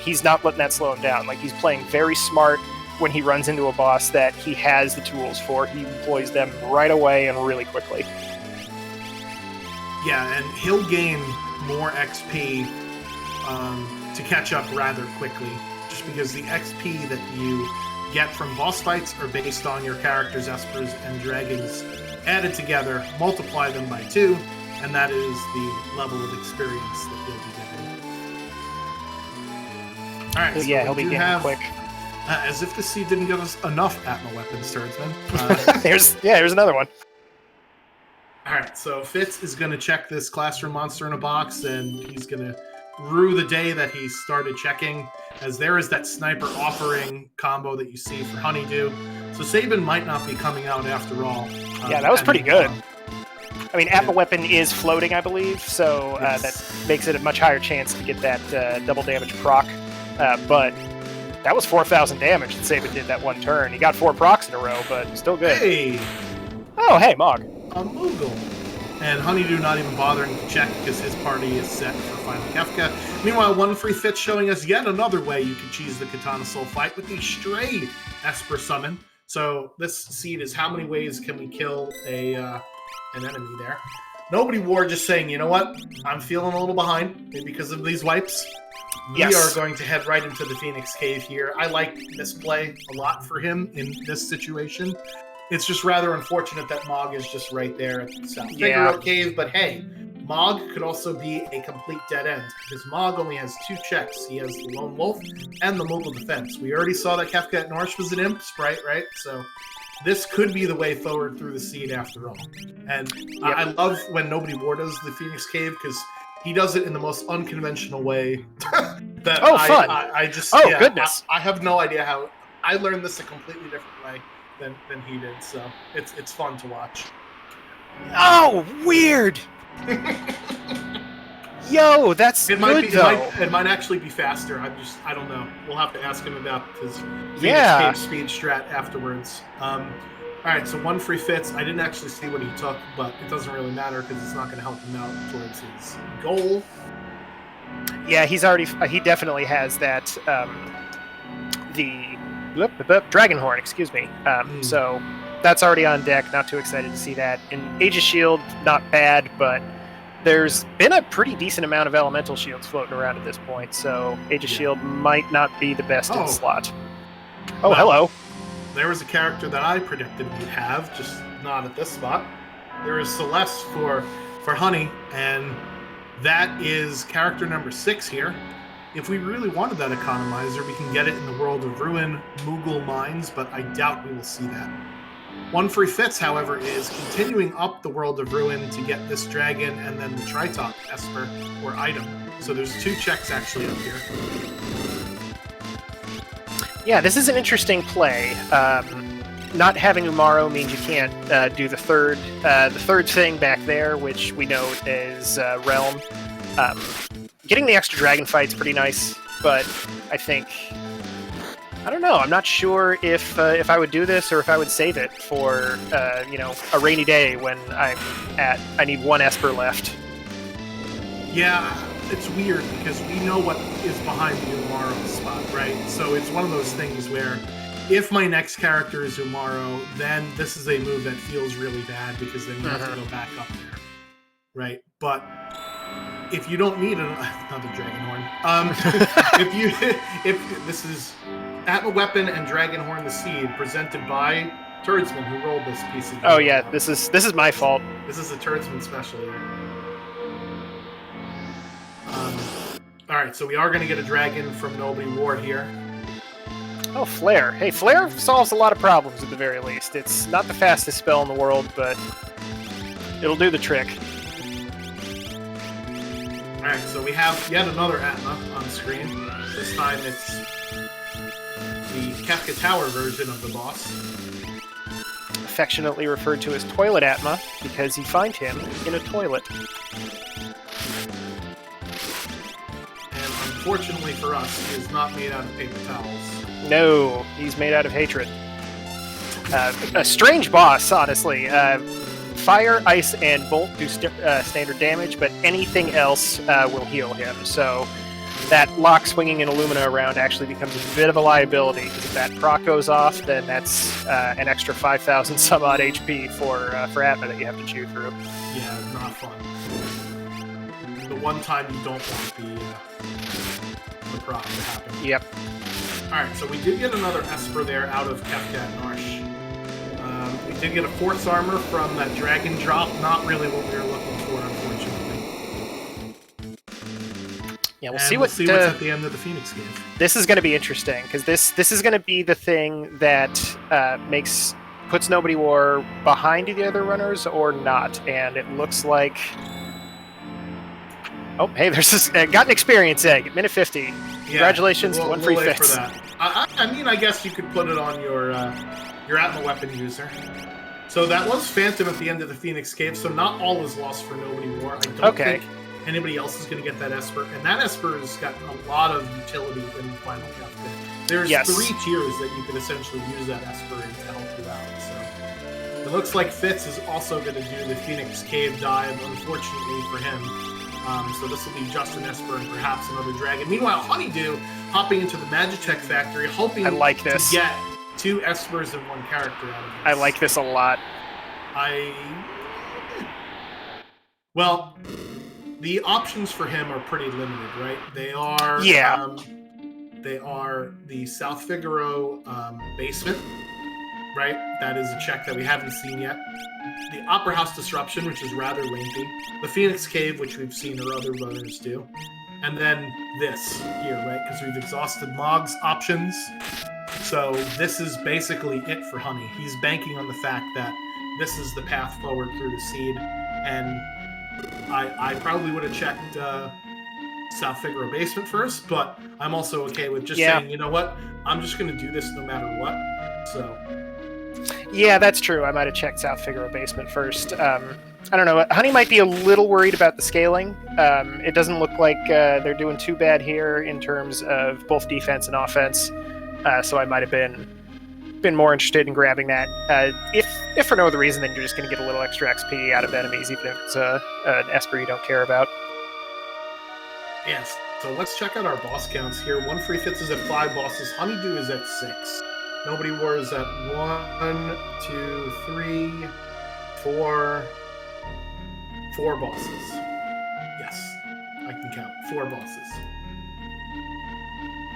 he's not letting that slow him down. Like, he's playing very smart when he runs into a boss that he has the tools for. He employs them right away and really quickly. Yeah, and he'll gain more XP to catch up rather quickly, just because the XP that you get from boss fights are based on your character's espers and dragons added together, multiply them by 2, and that is the level of experience that you'll be getting. Alright, so yeah, he'll be getting quick. As if the seed didn't give us enough Atma weapons, Turdsman. Here's another one. Alright, so Fitz is going to check this classroom monster in a box, and he's going to rue the day that he started checking, as there is that sniper offering combo that you see for Honeydew. So Sabin might not be coming out after all. Yeah, that was pretty good. I mean, Atma weapon is floating, I believe, so that makes it a much higher chance to get that double damage proc. But that was 4,000 damage that Sabin did that one turn. He got 4 procs in a row, but still good. Hey! Oh, hey, Mog. A Moogle. And Honeydew not even bothering to check because his party is set for Final Kefka. Meanwhile, One Free Fit showing us yet another way you can cheese the Katana Soul fight with the Stray Esper Summon. So this seed is how many ways can we kill a an enemy there. Nobody War just saying, you know what? I'm feeling a little behind, maybe because of these wipes. Yes. We are going to head right into the Phoenix Cave here. I like this play a lot for him in this situation. It's just rather unfortunate that Mog is just right there at the South Figaro Cave, but hey, Mog could also be a complete dead end, because Mog only has 2 checks. He has the Lone Wolf and the Mobile Defense. We already saw that Kefka at Norsh was an imp sprite, right? So this could be the way forward through the seed after all. And I love when Nobody War does the Phoenix Cave, because he does it in the most unconventional way. That fun! I just goodness! I have no idea how I learned this a completely different way than he did. So it's fun to watch. Oh, weird! Yo, that's good though. It might actually be faster. I don't know. We'll have to ask him about his Phoenix Cave speed strat afterwards. All right, so 1 free fits. I didn't actually see what he took, but it doesn't really matter because it's not going to help him out towards his goal. Yeah, he definitely has that, the Dragon Horn, excuse me. So that's already on deck. Not too excited to see that. And Age of Shield, not bad, but there's been a pretty decent amount of elemental shields floating around at this point, so Age of Shield might not be the best in the slot. Oh, hello. There was a character that I predicted we'd have, just not at this spot. There is Celeste for Honey, and that is character number 6 here. If we really wanted that economizer, we can get it in the World of Ruin, Moogle Mines, but I doubt we will see that. 1 free fits, however, is continuing up the World of Ruin to get this dragon and then the Tritok Esper or item. So there's 2 checks actually up here. Yeah, this is an interesting play. Not having Umaro means you can't do the third thing back there, which we know is Realm. Getting the extra dragon fight's pretty nice, but I don't know. I'm not sure if I would do this or if I would save it for a rainy day when I need 1 Esper left. Yeah, it's weird because we know what is behind the Umaro spot, right? So it's one of those things where if my next character is Umaro, then this is a move that feels really bad because then you have to go back up there, right? But if you don't need another Dragon Horn, if this is Atma Weapon and Dragon Horn the Seed presented by Turdsman, who rolled this piece of. Oh yeah, this is my fault. This is a Turdsman special here. All right, so we are going to get a dragon from Nobody War here. Oh, Flare. Hey, Flare solves a lot of problems at the very least. It's not the fastest spell in the world, but it'll do the trick. All right, so we have yet another Atma on screen. This time it's the Kefka Tower version of the boss. Affectionately referred to as Toilet Atma because you find him in a toilet. Unfortunately for us, he is not made out of paper towels. No, he's made out of hatred. A strange boss, honestly. Fire, ice, and bolt do standard damage, but anything else will heal him. So that lock swinging an Illumina around actually becomes a bit of a liability, because if that proc goes off, then that's an extra 5,000 some odd HP for Atma that you have to chew through. Yeah, not fun. The one time you don't want the proc to happen. Yep. Alright, so we did get another Esper there out of Kefka at Norsh. We did get a Force Armor from that Dragon Drop. Not really what we were looking for, unfortunately. Yeah, we'll and see what's at the end of the Phoenix Cave. This is going to be interesting, because this is going to be the thing that puts Nobody War behind the other runners or not. And it looks like... Oh, hey, there's this, got an experience egg at minute 50. Congratulations, we'll 1 free fits. For that. I mean, I guess you could put it on your Atma Weapon user. So that was Phantom at the end of the Phoenix Cave, so not all is lost for Nobody War. I don't think anybody else is going to get that Esper, and that Esper has got a lot of utility in the Final Kefka. There's 3 tiers that you could essentially use that Esper in to help you out. So it looks like Fitz is also going to do the Phoenix Cave dive, unfortunately for him. So this will be just an Esper and perhaps another dragon. Meanwhile, Honeydew hopping into the Magitech factory, hoping to get 2 Espers and 1 character out of this. I like this a lot. Well, the options for him are pretty limited, right? They are the South Figaro basement, right? That is a check that we haven't seen yet. The Opera House Disruption, which is rather lengthy. The Phoenix Cave, which we've seen our other runners do. And then this here, right? Because we've exhausted Mog's options. So this is basically it for Honey. He's banking on the fact that this is the path forward through the seed. And I probably would have checked South Figaro basement first, but I'm also okay with just saying, you know what? I'm just going to do this no matter what. So... Yeah, that's true. I might have checked South Figaro basement first. I don't know. Honey might be a little worried about the scaling. It doesn't look like they're doing too bad here in terms of both defense and offense. So I might have been more interested in grabbing that. If for no other reason, then you're just going to get a little extra XP out of enemies, even if it's an Esper you don't care about. Yes. So let's check out our boss counts here. One Free Fits is at 5 bosses. Honeydew is at 6. Nobody War is at 1, 2, 3, 4 bosses. Yes, I can count 4 bosses.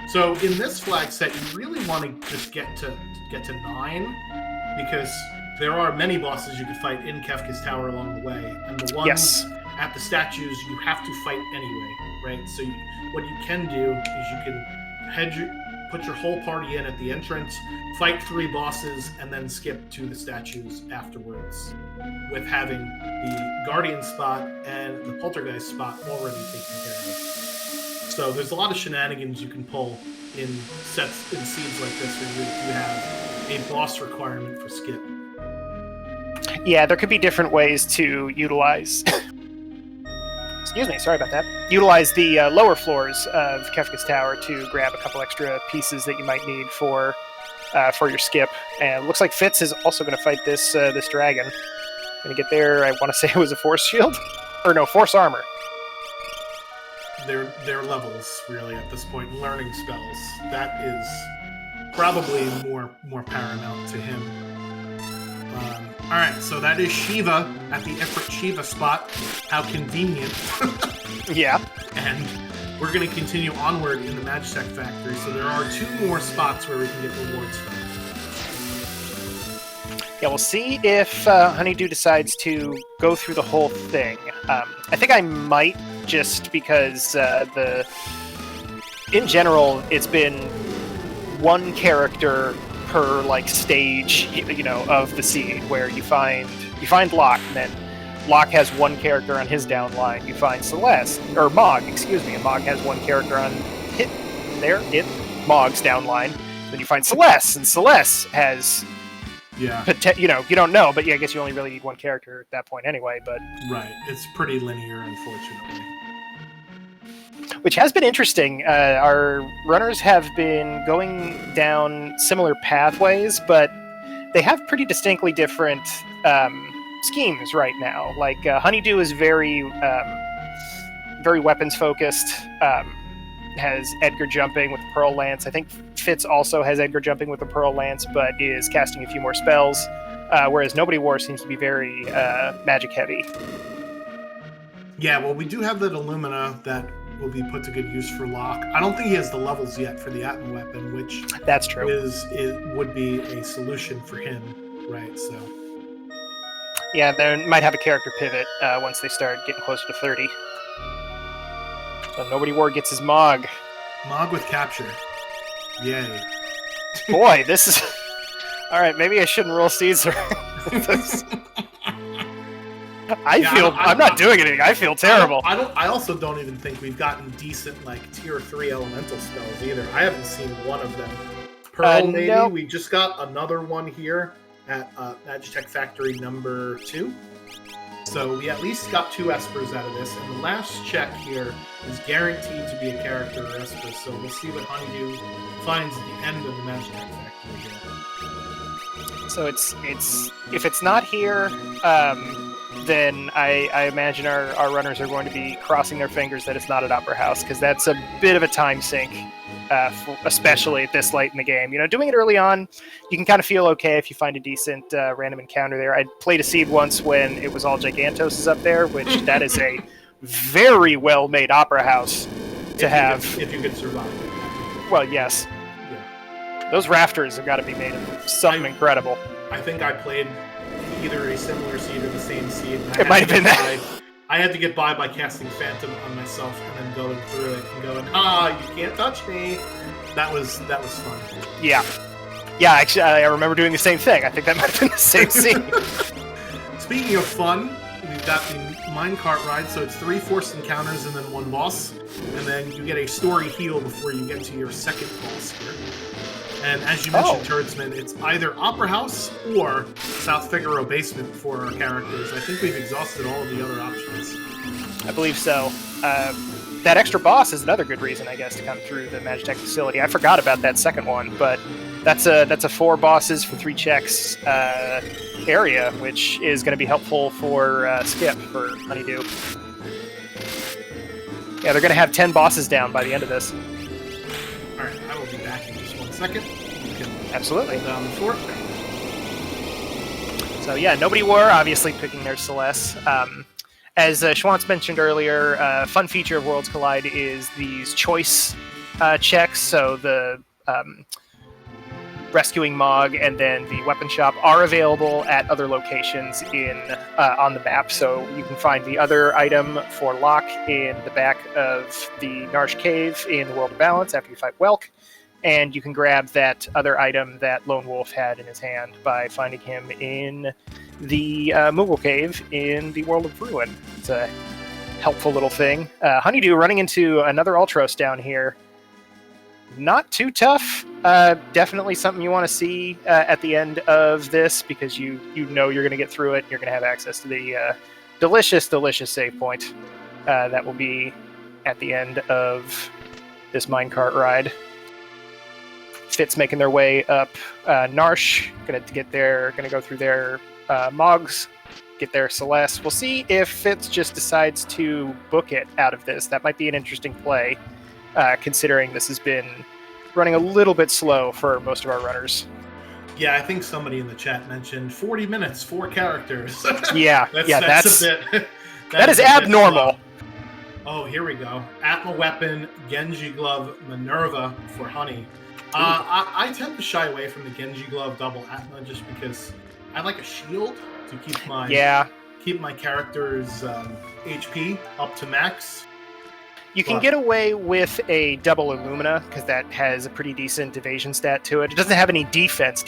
So in this flag set, you really want to just get to 9, because there are many bosses you could fight in Kefka's Tower along the way, and the ones at the statues you have to fight anyway, right? So what you can do is you can put your whole party in at the entrance, fight 3 bosses, and then skip to the statues afterwards, with having the Guardian spot and the Poltergeist spot already taken care of. So there's a lot of shenanigans you can pull in seeds like this where you have a boss requirement for skip. Yeah, there could be different ways to utilize... Excuse me, sorry about that. Utilize the lower floors of Kefka's Tower to grab a couple extra pieces that you might need for your skip. And it looks like Fitz is also going to fight this dragon. Going to get there, I want to say it was a Force Shield? Or no, Force Armor. They're levels, really, at this point. Learning spells. That is probably more paramount to him. Alright, so that is Shiva at the Ifrit Shiva spot. How convenient. Yeah. And we're going to continue onward in the Magitech Factory, so there are 2 more spots where we can get rewards from. Yeah, we'll see if Honeydew decides to go through the whole thing. I think I might, just because in general, it's been 1 character per stage, of the seed, where you find Locke, and then Locke has 1 character on his downline. You find Mog, and Mog has 1 character on Mog's downline. Then you find Celeste, and Celeste has, you don't know, but yeah, I guess you only really need 1 character at that point anyway. But right, it's pretty linear, unfortunately. Which has been interesting. Our runners have been going down similar pathways, but they have pretty distinctly different schemes right now. Like Honeydew is very weapons focused. Has Edgar jumping with the Pearl Lance. I think Fitz also has Edgar jumping with the Pearl Lance, but is casting a few more spells. Whereas Nobody War seems to be very magic heavy. Yeah, well, we do have that Illumina that will be put to good use for Locke. I don't think he has the levels yet for the Atom Weapon, which that's true. Would be a solution for him, right? So yeah, they might have a character pivot once they start getting closer to 30. So Nobody War gets his Mog. Mog with capture. Yay. Boy, this is... Alright, maybe I shouldn't roll Caesar. I'm not doing anything. I feel terrible. I also don't even think we've gotten decent tier 3 elemental spells either. I haven't seen one of them. Pearl, maybe. No. We just got another one here at Magitech Factory number 2. So we at least got 2 Espers out of this, and the last check here is guaranteed to be a character or Esper. So we'll see what Honeydew finds at the end of the Magitech Factory here. So it's if it's not here. Then I imagine our runners are going to be crossing their fingers that it's not at Opera House, because that's a bit of a time sink especially at this late in the game. You know, doing it early on, you can kind of feel okay if you find a decent random encounter there. I played a seed once when it was all Gigantoses up there, which that is a very well-made opera house to have. If you could survive. Well, yes. Yeah. Those rafters have got to be made of something incredible. I think I played either a similar seed or the same seed. It might have been that. I had to get by casting Phantom on myself and then going through it and going, you can't touch me. That was fun. Yeah. Yeah, actually, I remember doing the same thing. I think that might have been the same scene. Speaking of fun, we've got the minecart ride, so it's 3 forced encounters and then 1 boss. And then you get a story heal before you get to your second boss here. And as you mentioned, Turdsman, it's either Opera House or South Figaro Basement for our characters. I think we've exhausted all of the other options. I believe so. That extra boss is another good reason, I guess, to come through the Magitech facility. I forgot about that second one, but that's a 4 bosses for 3 checks area, which is going to be helpful for Skip, for Honeydew. Yeah, they're going to have 10 bosses down by the end of this. All right, I will be back in just 1 second. You can absolutely down the fort. So yeah, nobody were obviously picking their Celeste. As Schwantz mentioned earlier, fun feature of Worlds Collide is these choice checks. So the rescuing Mog and then the weapon shop are available at other locations on the map. So you can find the other item for Locke in the back of the Narsh Cave in the World of Balance after you fight Welk. And you can grab that other item that Lone Wolf had in his hand by finding him in the Moogle Cave in the World of Ruin. It's a helpful little thing. Honeydew running into another Ultros down here. Not too tough. Definitely something you want to see at the end of this, because you know you're going to get through it. And you're going to have access to the delicious save point that will be at the end of this minecart ride. Fitz making their way up Narsh, gonna go through their Mogs, get their Celeste. We'll see if Fitz just decides to book it out of this. That might be an interesting play, considering this has been running a little bit slow for most of our runners. Yeah, I think somebody in the chat mentioned 40 minutes, 4 characters. Yeah, that's a bit. That is abnormal. Oh, here we go. Atma Weapon, Genji Glove, Minerva for Honey. I tend to shy away from the Genji Glove double Atma just because I like a shield to keep my character's HP up to max. You can get away with a double Illumina because that has a pretty decent evasion stat to it. It doesn't have any defense,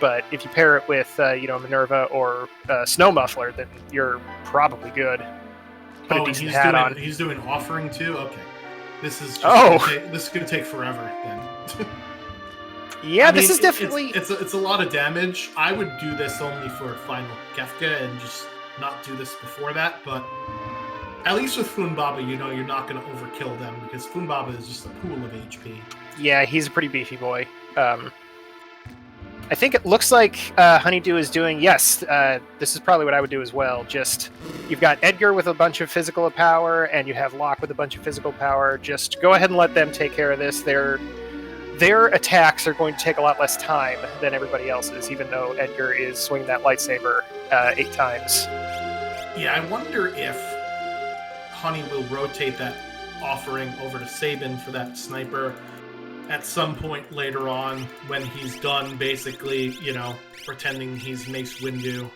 but if you pair it with Minerva or Snow Muffler, then you're probably good. Put a decent hat on. He's doing offering too. Okay, this is this is going to take forever then. Yeah, this is definitely... It's a lot of damage. I would do this only for Final Kefka and just not do this before that, but at least with Funbaba, you're not going to overkill them, because Funbaba is just a pool of HP. Yeah, he's a pretty beefy boy. I think it looks like Honeydew is doing... Yes, this is probably what I would do as well. Just, you've got Edgar with a bunch of physical power, and you have Locke with a bunch of physical power. Just go ahead and let them take care of this. Their attacks are going to take a lot less time than everybody else's, even though Edgar is swinging that lightsaber 8 times. Yeah, I wonder if Honey will rotate that offering over to Sabin for that sniper at some point later on when he's done basically, pretending he's Mace Windu.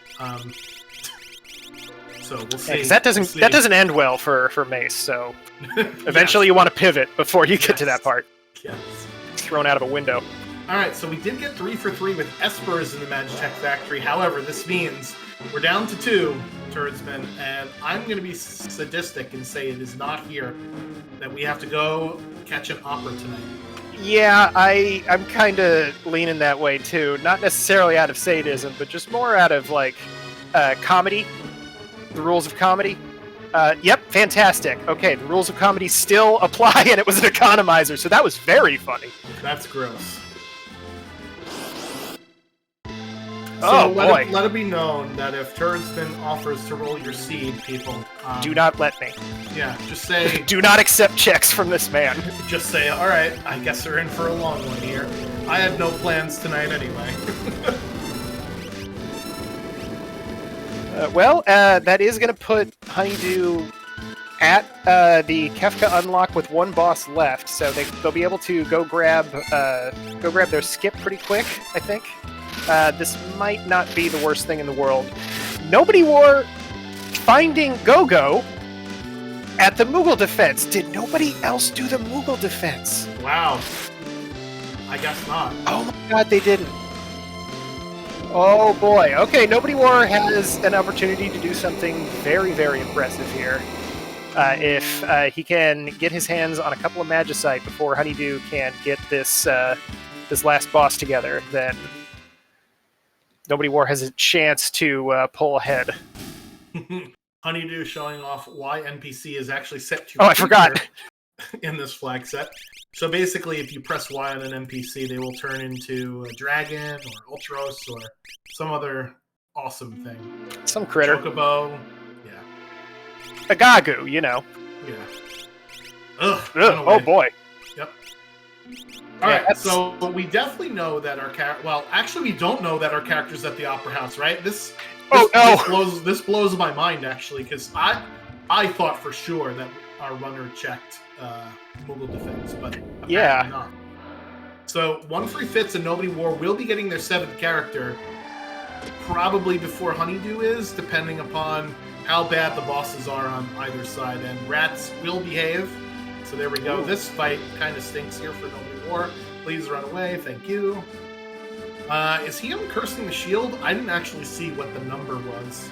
So we'll see. Yeah, that doesn't end well for Mace, so eventually you want to pivot before you get to that part. Yes. Thrown out of a window. All right, so we did get 3 for 3 with Espers in the Magitech factory. However, this means we're down to 2, Turdsman, and I'm going to be sadistic and say it is not here that we have to go catch an opera tonight. Yeah, I'm kind of leaning that way too. Not necessarily out of sadism, but just more out of comedy, the rules of comedy. Yep, fantastic. Okay, the rules of comedy still apply, and it was an economizer, so that was very funny. That's gross. Oh, boy. Let it be known that if Turdsman offers to roll your seed, people, Do not let me. yeah, just say, Do not accept checks from this man. just say, all right, I guess we're in for a long one here. I had no plans tonight anyway. That is going to put Honeydew at the Kefka unlock with one boss left, so they'll be able to go grab their skip pretty quick, I think. This might not be the worst thing in the world. Nobody wore finding Go-Go at the Moogle defense. Did nobody else do the Moogle defense? Wow. I guess not. Oh my god, they didn't. Oh boy. Okay, Nobody War has an opportunity to do something very, very impressive here. If he can get his hands on a couple of Magicite before Honeydew can get this last boss together, then Nobody War has a chance to pull ahead. Honeydew showing off why NPC is actually set to. Oh, I forgot. In this flag set. So basically, if you press Y on an NPC, they will turn into a dragon or Ultros or some other awesome thing. Some critter. Chocobo. Yeah. A Gagu, you know. Yeah. Ugh. Oh boy. Yep. All right. So we definitely know that our well, actually, we don't know that our character's at the Opera House, right? This blows my mind actually, because I thought for sure that our runner checked Moogle defense, but apparently not. So 1 free Fitz and Nobody War will be getting their 7th character probably before Honeydew is, depending upon how bad the bosses are on either side. And Rats will behave. So there we go. Ooh. This fight kind of stinks here for Nobody War. Please run away. Thank you. Is he uncursing the shield? I didn't actually see what the number was.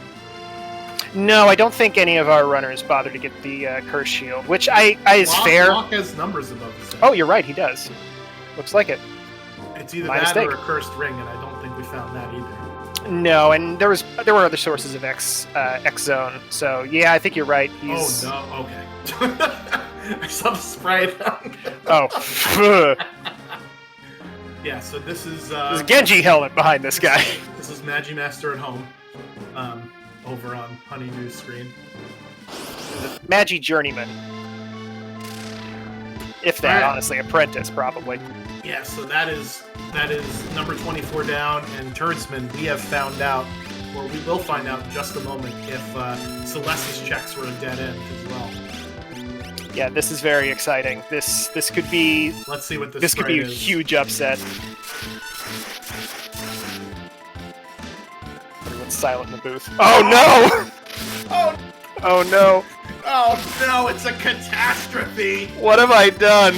No, I don't think any of our runners bother to get the curse shield, which is fair. Locke has numbers above the set. Oh, you're right, he does. Looks like it. It's either that or a cursed ring, and I don't think we found that either. No, and there were other sources of X Zone. So yeah, I think you're right. He's... Oh no, okay. I saw the spray. Oh. Yeah, so this is there's a Genji helmet behind this guy. This is Magimaster at home. Over on Honeydew's screen. Magi Journeyman. If that, honestly, Apprentice, probably. Yeah, so that is number 24 down, and Turdsman, we have found out, or we will find out in just a moment, if Celeste's checks were a dead end as well. Yeah, this is very exciting. This could be... Let's see what this could be a is. Huge upset. Everyone's silent in the booth. Oh no! Oh no! Oh no! It's a catastrophe! What have I done?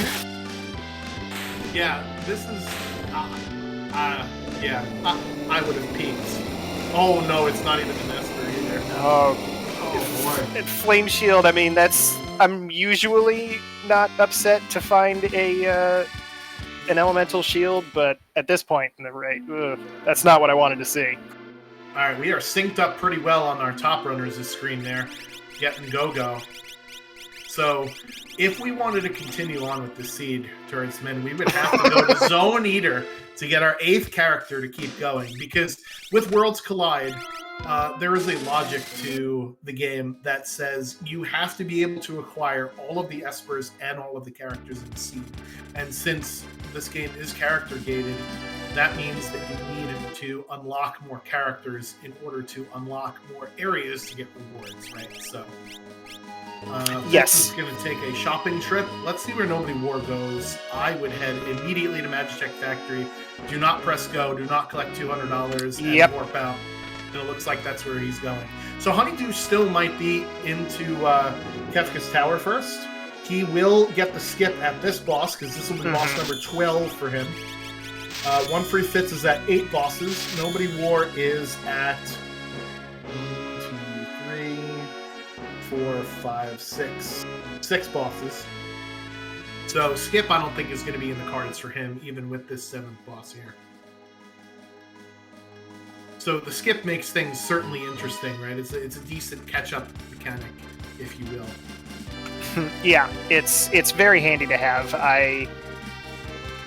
Yeah, this is. Yeah, I would have peeked. Oh no! It's not even an Esper either. Oh boy! And Flame Shield. I mean, I'm usually not upset to find an elemental shield, but at this point in the raid, that's not what I wanted to see. All right, we are synced up pretty well on our top runners' screen there, getting Go-Go. So, if we wanted to continue on with the seed, Turdsman, we would have to go to Zone Eater to get our 8th character to keep going. Because with Worlds Collide, there is a logic to the game that says you have to be able to acquire all of the Espers and all of the characters in the seed. And since this game is character gated, that means that you need to unlock more characters in order to unlock more areas to get rewards, right? So, yes. This is going to take a shopping trip. Let's see where Nobody War goes. I would head immediately to Magitech Factory. Do not press go. Do not collect $200 and warp out. And it looks like that's where he's going. So Honeydew still might be into Kefka's Tower first. He will get the skip at this boss, because this will be boss number 12 for him. 1 free Fitz is at 8 bosses. Nobody War is at 1, 2, 3, 4, 5, 6. 6 bosses. So skip, I don't think, is going to be in the cards for him, even with this 7th boss here. So the skip makes things certainly interesting, right? It's a decent catch-up mechanic, if you will. Yeah, it's very handy to have.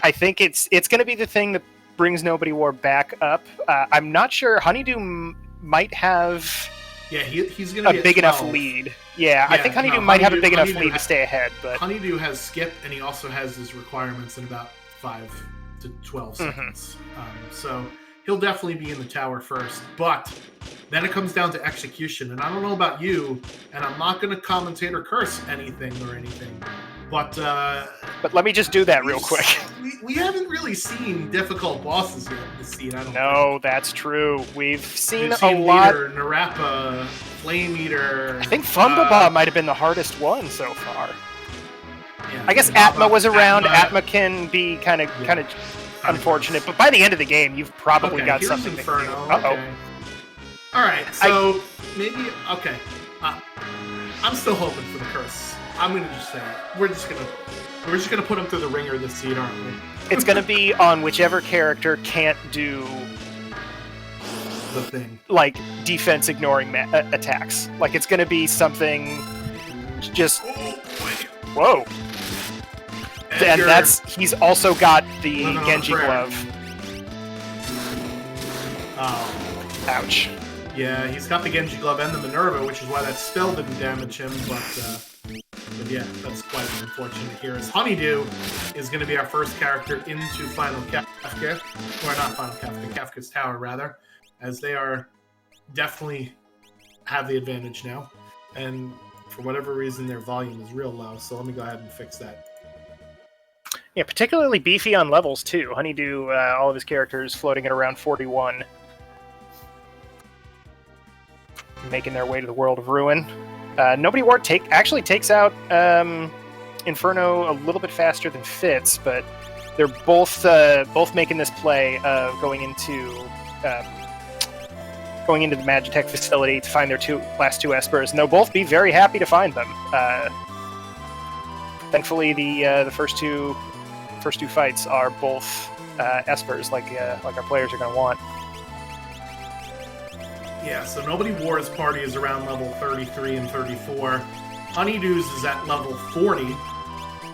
I think it's going to be the thing that brings Nobody War back up. I'm not sure. Honeydew might have Yeah, he's going to be a big 12. enough lead. Yeah, I think Honeydew might have a big enough lead to stay ahead. But Honeydew has skip, and he also has his requirements in about 5 to 12 seconds. So he'll definitely be in the tower first. But then it comes down to execution. And I don't know about you, and I'm not going to commentate or curse anything. But let me just do that real quick. We haven't really seen difficult bosses yet in this scene, I don't think. That's true. We've seen a Leader, lot. Narapa, Flame Eater. I think Fumbleba might have been the hardest one so far. Yeah, I guess Atma was around. Atma can be kind of unfortunate, but by the end of the game, you've probably got something. Inferno. Uh-oh. All right, so maybe okay. I'm still hoping for the curse. I'm gonna just say it. We're just gonna put him through the ringer this seed, aren't we? It's gonna be on whichever character can't do the thing, like defense ignoring attacks. Like it's gonna be something just. Whoa. And he's also got the Genji glove. Oh. Ouch. Yeah, he's got the Genji glove and the Minerva, which is why that spell didn't damage him, but yeah, that's quite unfortunate here. As Honeydew is going to be our first character into Final Kafka, or not Final Kafka, Kafka's Tower, rather, as they are definitely have the advantage now, and for whatever reason, their volume is real low, so let me go ahead and fix that. Yeah, particularly beefy on levels, too. Honeydew, all of his characters floating at around 41. Making their way to the World of Ruin. Nobody War actually takes out Inferno a little bit faster than Fitz, but they're both making this play of going into the Magitech facility to find their last two Espers, and they'll both be very happy to find them. Thankfully, the first two fights are both Espers, like our players are going to want. Yeah, so Nobody War's party is around level 33 and 34. Honeydew's is at level 40,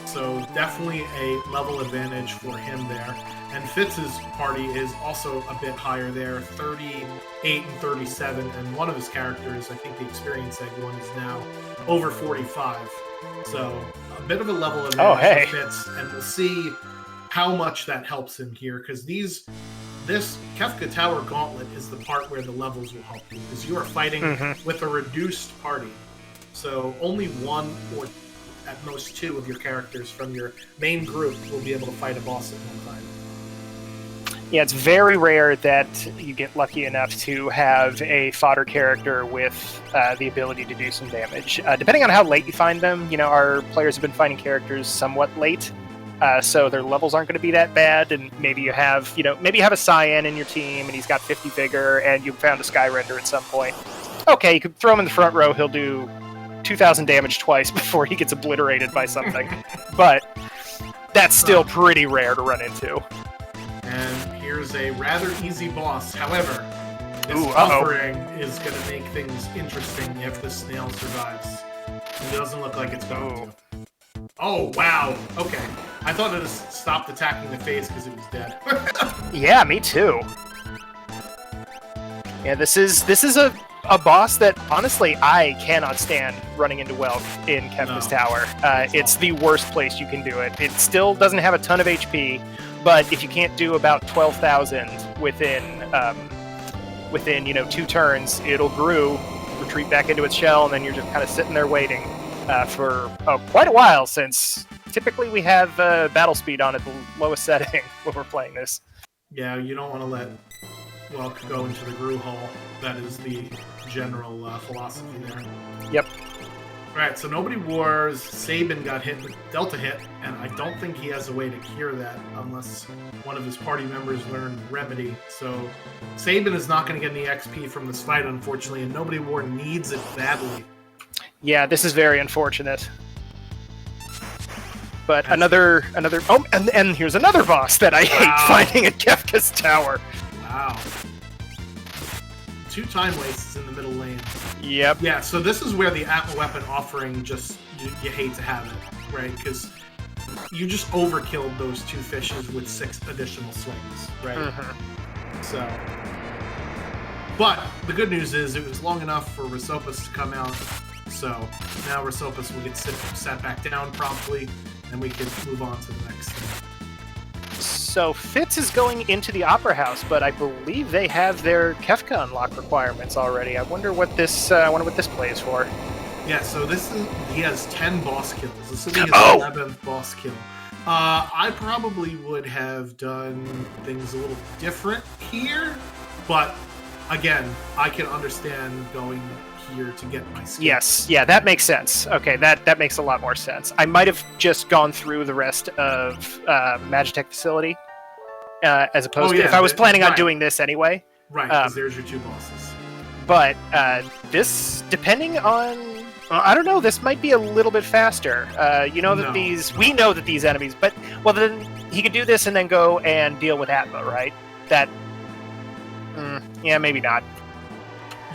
so definitely a level advantage for him there. And Fitz's party is also a bit higher there, 38 and 37, and one of his characters, I think the Experience Egg one, is now over 45. So a bit of a level advantage for Fitz, and we'll see how much that helps him here, because this Kefka Tower Gauntlet is the part where the levels will help you, because you are fighting with a reduced party. So only one or at most two of your characters from your main group will be able to fight a boss at one time. Yeah, it's very rare that you get lucky enough to have a fodder character with the ability to do some damage. Depending on how late you find them, our players have been finding characters somewhat late. So their levels aren't going to be that bad, and maybe you have a Cyan in your team, and he's got 50 vigor, and you found a Skyrender at some point. Okay, you could throw him in the front row. He'll do 2,000 damage twice before he gets obliterated by something. But that's still pretty rare to run into. And here's a rather easy boss. However, this buffering is going to make things interesting if the snail survives. It doesn't look like it's going to. Oh, wow. Okay. I thought it just stopped attacking the face because it was dead. Yeah, me too. Yeah, this is a boss that, honestly, I cannot stand running into Welk in Kefka's Tower. It's the worst place you can do it. It still doesn't have a ton of HP, but if you can't do about 12,000 within 2 turns, it'll retreat back into its shell, and then you're just kind of sitting there waiting. For quite a while, since typically we have battle speed on at the lowest setting when we're playing this. Yeah, you don't want to let Welk go into the Gru Hall. That is the general philosophy there. Yep. Alright, so Nobody War's Sabin got hit with Delta Hit, and I don't think he has a way to cure that unless one of his party members learned Remedy. So Sabin is not going to get any XP from this fight, unfortunately, and Nobody War needs it badly. Yeah, this is very unfortunate. But another and here's another boss that I hate finding at Kefka's Tower. Wow. 2 time wastes in the middle lane. Yep. Yeah, so this is where the Atma weapon offering just, you hate to have it, right? Because you just overkilled those 2 fishes with 6 additional swings, right? Mm-hmm. So, but the good news is it was long enough for Rhysopus to come out. So now Rhysopus will get sat back down promptly, and we can move on to the next thing. So Fitz is going into the Opera House, but I believe they have their Kefka unlock requirements already. I wonder what this plays for. Yeah, so he has 10 boss kills. This will be his 11th boss kill. I probably would have done things a little different here, but again, I can understand going here to get my skill. Yes, yeah, that makes sense. Okay, that makes a lot more sense. I might have just gone through the rest of Magitech Facility as opposed to if I was planning on doing this anyway. Right, because there's your 2 bosses. But this, depending on, I don't know, this might be a little bit faster. We know that these enemies, but well, then he could do this and then go and deal with Atma, right? That, yeah, maybe not.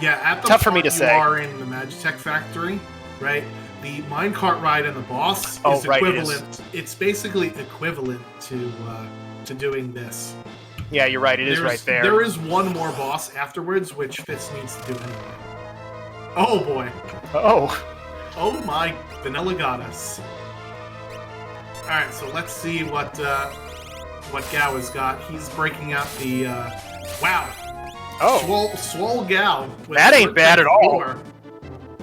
Yeah, at the tough for me to you say. Are in the Magitech factory, right? The minecart ride and the boss is equivalent. It's basically equivalent to doing this. Yeah, you're right. It is right there. There is one more boss afterwards, which Fitz needs to do anyway. Oh boy. Oh my vanilla goddess. All right, so let's see what Gao has got. He's breaking out the wow. Oh, Swole Gao. That ain't bad at all.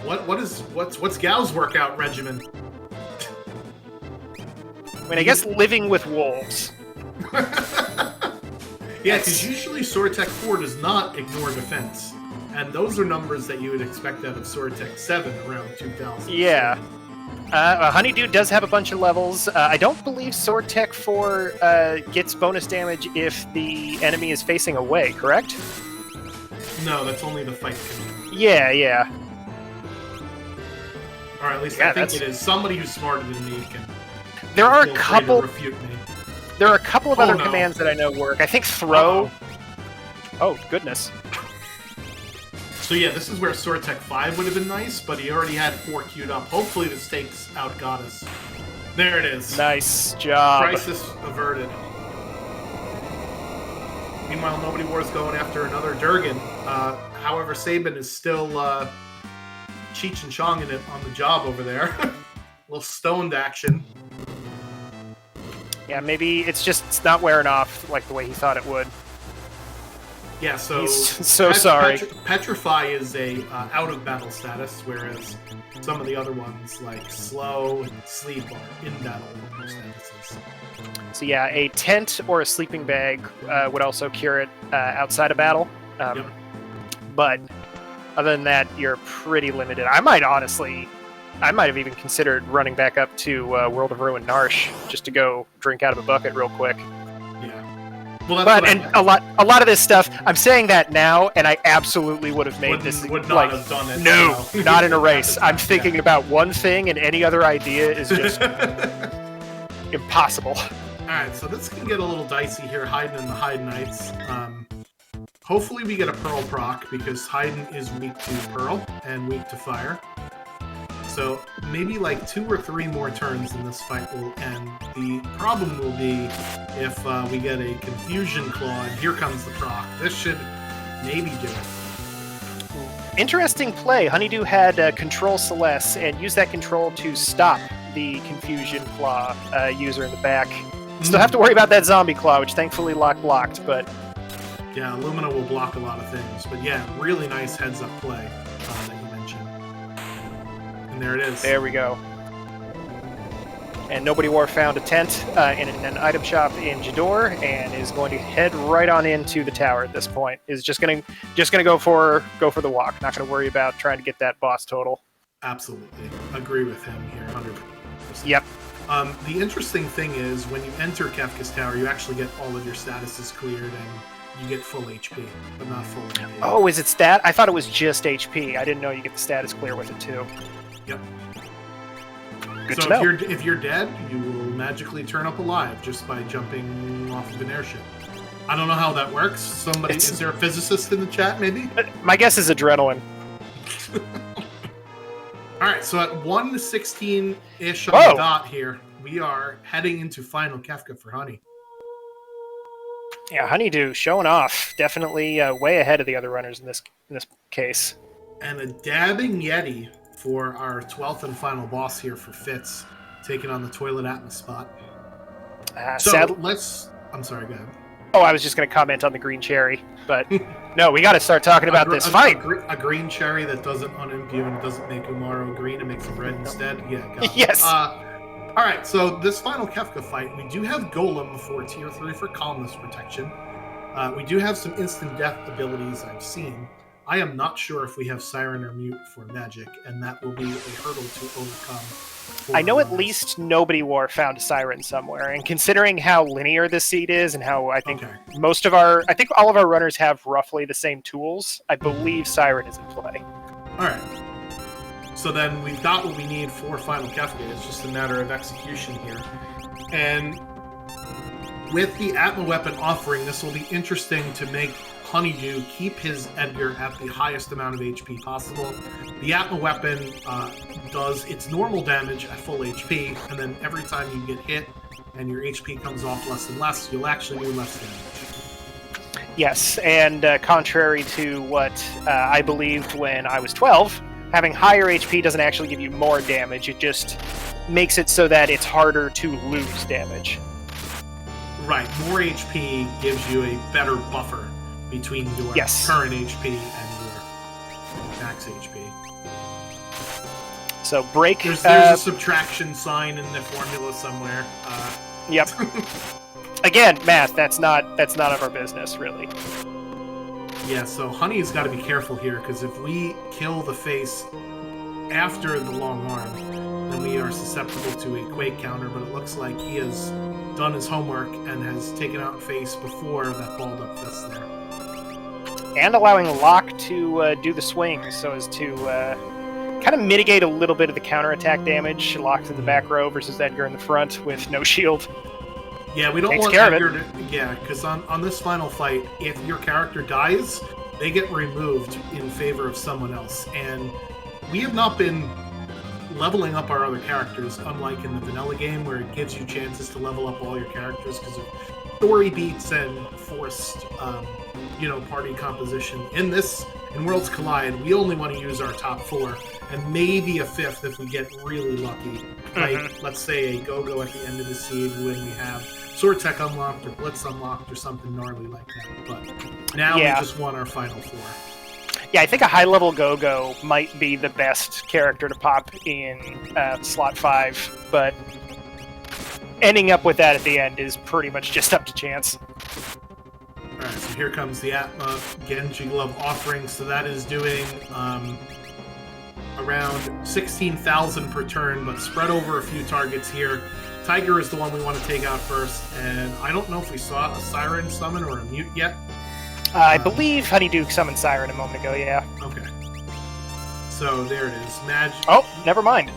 What's Gao's workout regimen? I mean, I guess living with wolves. Yeah, because usually Sword Tech 4 does not ignore defense, and those are numbers that you would expect out of Sword Tech 7 around 2000. Yeah. Honeydew does have a bunch of levels. I don't believe Sword Tech 4 gets bonus damage if the enemy is facing away, correct? No, that's only the fight command. Yeah. Or at least I think it is. Somebody who's smarter than me can. There are a couple. Refute me. There are a couple of other commands that I know work. I think throw. Oh goodness. So yeah, this is where Sword Tech 5 would have been nice, but he already had 4 queued up. Hopefully this takes out Goddess. There it is. Nice job. Crisis averted. Meanwhile, Nobody War's going after another Durgan. However, Sabin is still Cheech and Chonging it on the job over there. A little stoned action. Yeah, maybe it's not wearing off like the way he thought it would. Yeah, so he's so sorry. Petrify is a out of battle status, whereas some of the other ones like Slow and Sleep are in battle statuses. So yeah, a tent or a sleeping bag would also cure it outside of battle. Yep. But other than that, you're pretty limited. I might have even considered running back up to World of Ruin Narsh just to go drink out of a bucket real quick. Yeah. Well, that's a lot of this stuff, I'm saying that now, and I absolutely would have made this would not have done it. No, not in a race. I'm thinking about one thing, and any other idea is just impossible. All right, so this can get a little dicey here, Haydn and the Haydnites. Hopefully we get a Pearl proc, because Haydn is weak to Pearl and weak to Fire. So maybe like 2 or 3 more turns in this fight will end. The problem will be if we get a Confusion Claw, and here comes the proc. This should maybe do it. Interesting play. Honeydew had Control Celeste and used that control to stop the Confusion Claw user in the back. Still have to worry about that Zombie Claw, which thankfully blocked, but... Yeah, Illumina will block a lot of things. But yeah, really nice heads-up play that you mentioned. And there it is. There we go. And Nobody War found a tent in an item shop in Jador and is going to head right on into the tower at this point. Is just gonna go for the walk. Not gonna worry about trying to get that boss total. Absolutely. Agree with him here, 100%. Yep. The interesting thing is when you enter Kefka's Tower, you actually get all of your statuses cleared and you get full HP, but not full HP. Oh, is it stat? I thought it was just HP. I didn't know you get the status clear with it too. Yep. Good so to know. if you're dead, you will magically turn up alive just by jumping off of an airship. I don't know how that works. Is there a physicist in the chat, maybe? My guess is adrenaline. All right, so at 1:16-ish on the dot here, we are heading into final Kefka for Honey. Yeah, Honeydew showing off. Definitely way ahead of the other runners in this case. And a dabbing Yeti for our 12th and final boss here for Fitz, taking on the Toilet Atmos spot. Let's... I'm sorry, go ahead. Oh, I was just going to comment on the green cherry, but no, we got to start talking about this fight. A green cherry that doesn't unimp you and doesn't make Umaro green, it makes him red instead. Yeah, got it. Yes. All right, so this final Kefka fight, we do have Golem for tier 3 for calmness protection. We do have some instant death abilities I've seen. I am not sure if we have Siren or Mute for magic, and that will be a hurdle to overcome. I know at least Nobody War found a Siren somewhere, and considering how linear this seed is and how I think I think all of our runners have roughly the same tools, I believe Siren is in play. All right. So then we've got what we need for final Kefka. It's just a matter of execution here. And with the Atma weapon offering, this will be interesting to make Honeydew keep his Edgar at the highest amount of HP possible. The Atma weapon does its normal damage at full HP, and then every time you get hit and your HP comes off less and less, you'll actually do less damage. Yes, and contrary to what I believed when I was 12, having higher HP doesn't actually give you more damage, it just makes it so that it's harder to lose damage. Right, more HP gives you a better buffer between your current HP and your max HP. So break... There's a subtraction sign in the formula somewhere. Yep. Again, math, that's none of our business, really. Yeah, so Honey's got to be careful here, because if we kill the face after the long arm, then we are susceptible to a Quake counter, but it looks like he has done his homework and has taken out face before that balled up fist there. And allowing Locke to do the swing so as to kind of mitigate a little bit of the counterattack damage. Locke's in the back row versus Edgar in the front with no shield. Yeah, we don't want Edgar to... Yeah, because on this final fight, if your character dies, they get removed in favor of someone else. And we have not been leveling up our other characters, unlike in the vanilla game, where it gives you chances to level up all your characters because of story beats and forced, party composition. In Worlds Collide, we only want to use our top 4, and maybe a 5th if we get really lucky. Like, let's say a Go-Go at the end of the seed when we have Sword Tech unlocked or Blitz unlocked or something gnarly like that. But now we just want our final 4. Yeah, I think a high-level Go-Go might be the best character to pop in slot 5, but ending up with that at the end is pretty much just up to chance. Alright, so here comes the Atma Genji Glove offering. So that is doing around 16,000 per turn, but spread over a few targets here. Tiger is the one we want to take out first, and I don't know if we saw a Siren summon or a Mute yet. I believe Honeydew summoned Siren a moment ago, yeah. Okay. So there it is. Magic. Oh, never mind.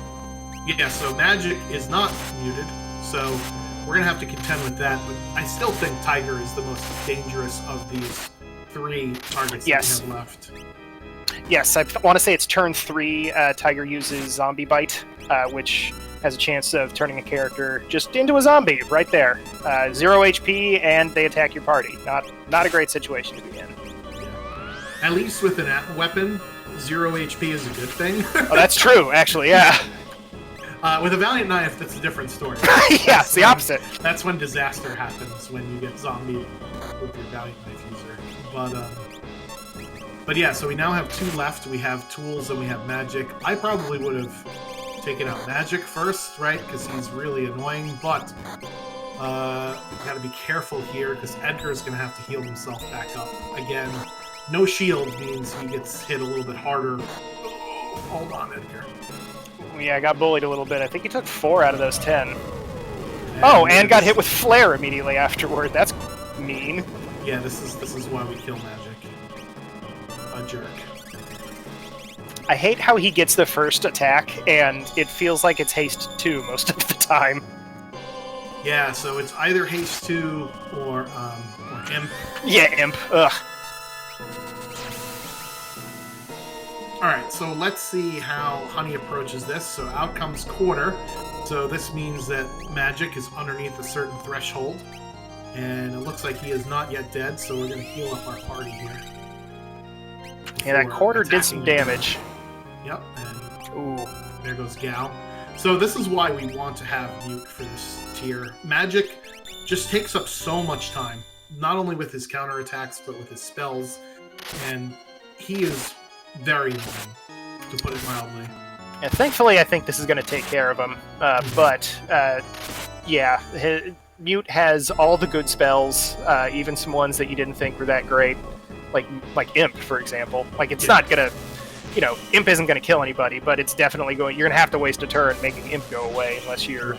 Yeah, so Magic is not muted, so we're going to have to contend with that, but I still think Tiger is the most dangerous of these 3 targets that we have left. Yes, I want to say it's turn 3. Tiger uses Zombie Bite, which has a chance of turning a character just into a zombie right there. 0 HP, and they attack your party. Not a great situation to be in. Yeah. At least with an Atma weapon, 0 HP is a good thing. Oh, that's true, actually, yeah. With a Valiant Knife, that's a different story. Yeah, it's the opposite. That's when disaster happens, when you get zombie with your Valiant Knife user. But yeah, so we now have 2 left. We have tools and we have magic. I probably would have taken out magic first, right? Because he's really annoying, but got to be careful here because Edgar's going to have to heal himself back up. Again, no shield means he gets hit a little bit harder. Oh, hold on, Edgar. Yeah, I got bullied a little bit. I think he took 4 out of those 10. And got hit with flare immediately afterward. That's mean. Yeah, this is why we kill magic. A jerk. I hate how he gets the first attack, and it feels like it's haste 2 most of the time. Yeah, so it's either haste 2 or imp. Yeah, imp. Ugh. All right, so let's see how Honey approaches this. So out comes quarter. So this means that magic is underneath a certain threshold. And it looks like he is not yet dead, so we're going to heal up our party here. And that quarter did some damage. Yep, and ooh, there goes Gao. So this is why we want to have Mute for this tier. Magic just takes up so much time, not only with his counterattacks, but with his spells. And he is very annoying, to put it mildly. And thankfully, I think this is going to take care of him. Yeah, Mute has all the good spells, even some ones that you didn't think were that great, like Imp, for example. Like, it's not going to, Imp isn't going to kill anybody, but it's definitely going. You're going to have to waste a turn making Imp go away unless you're,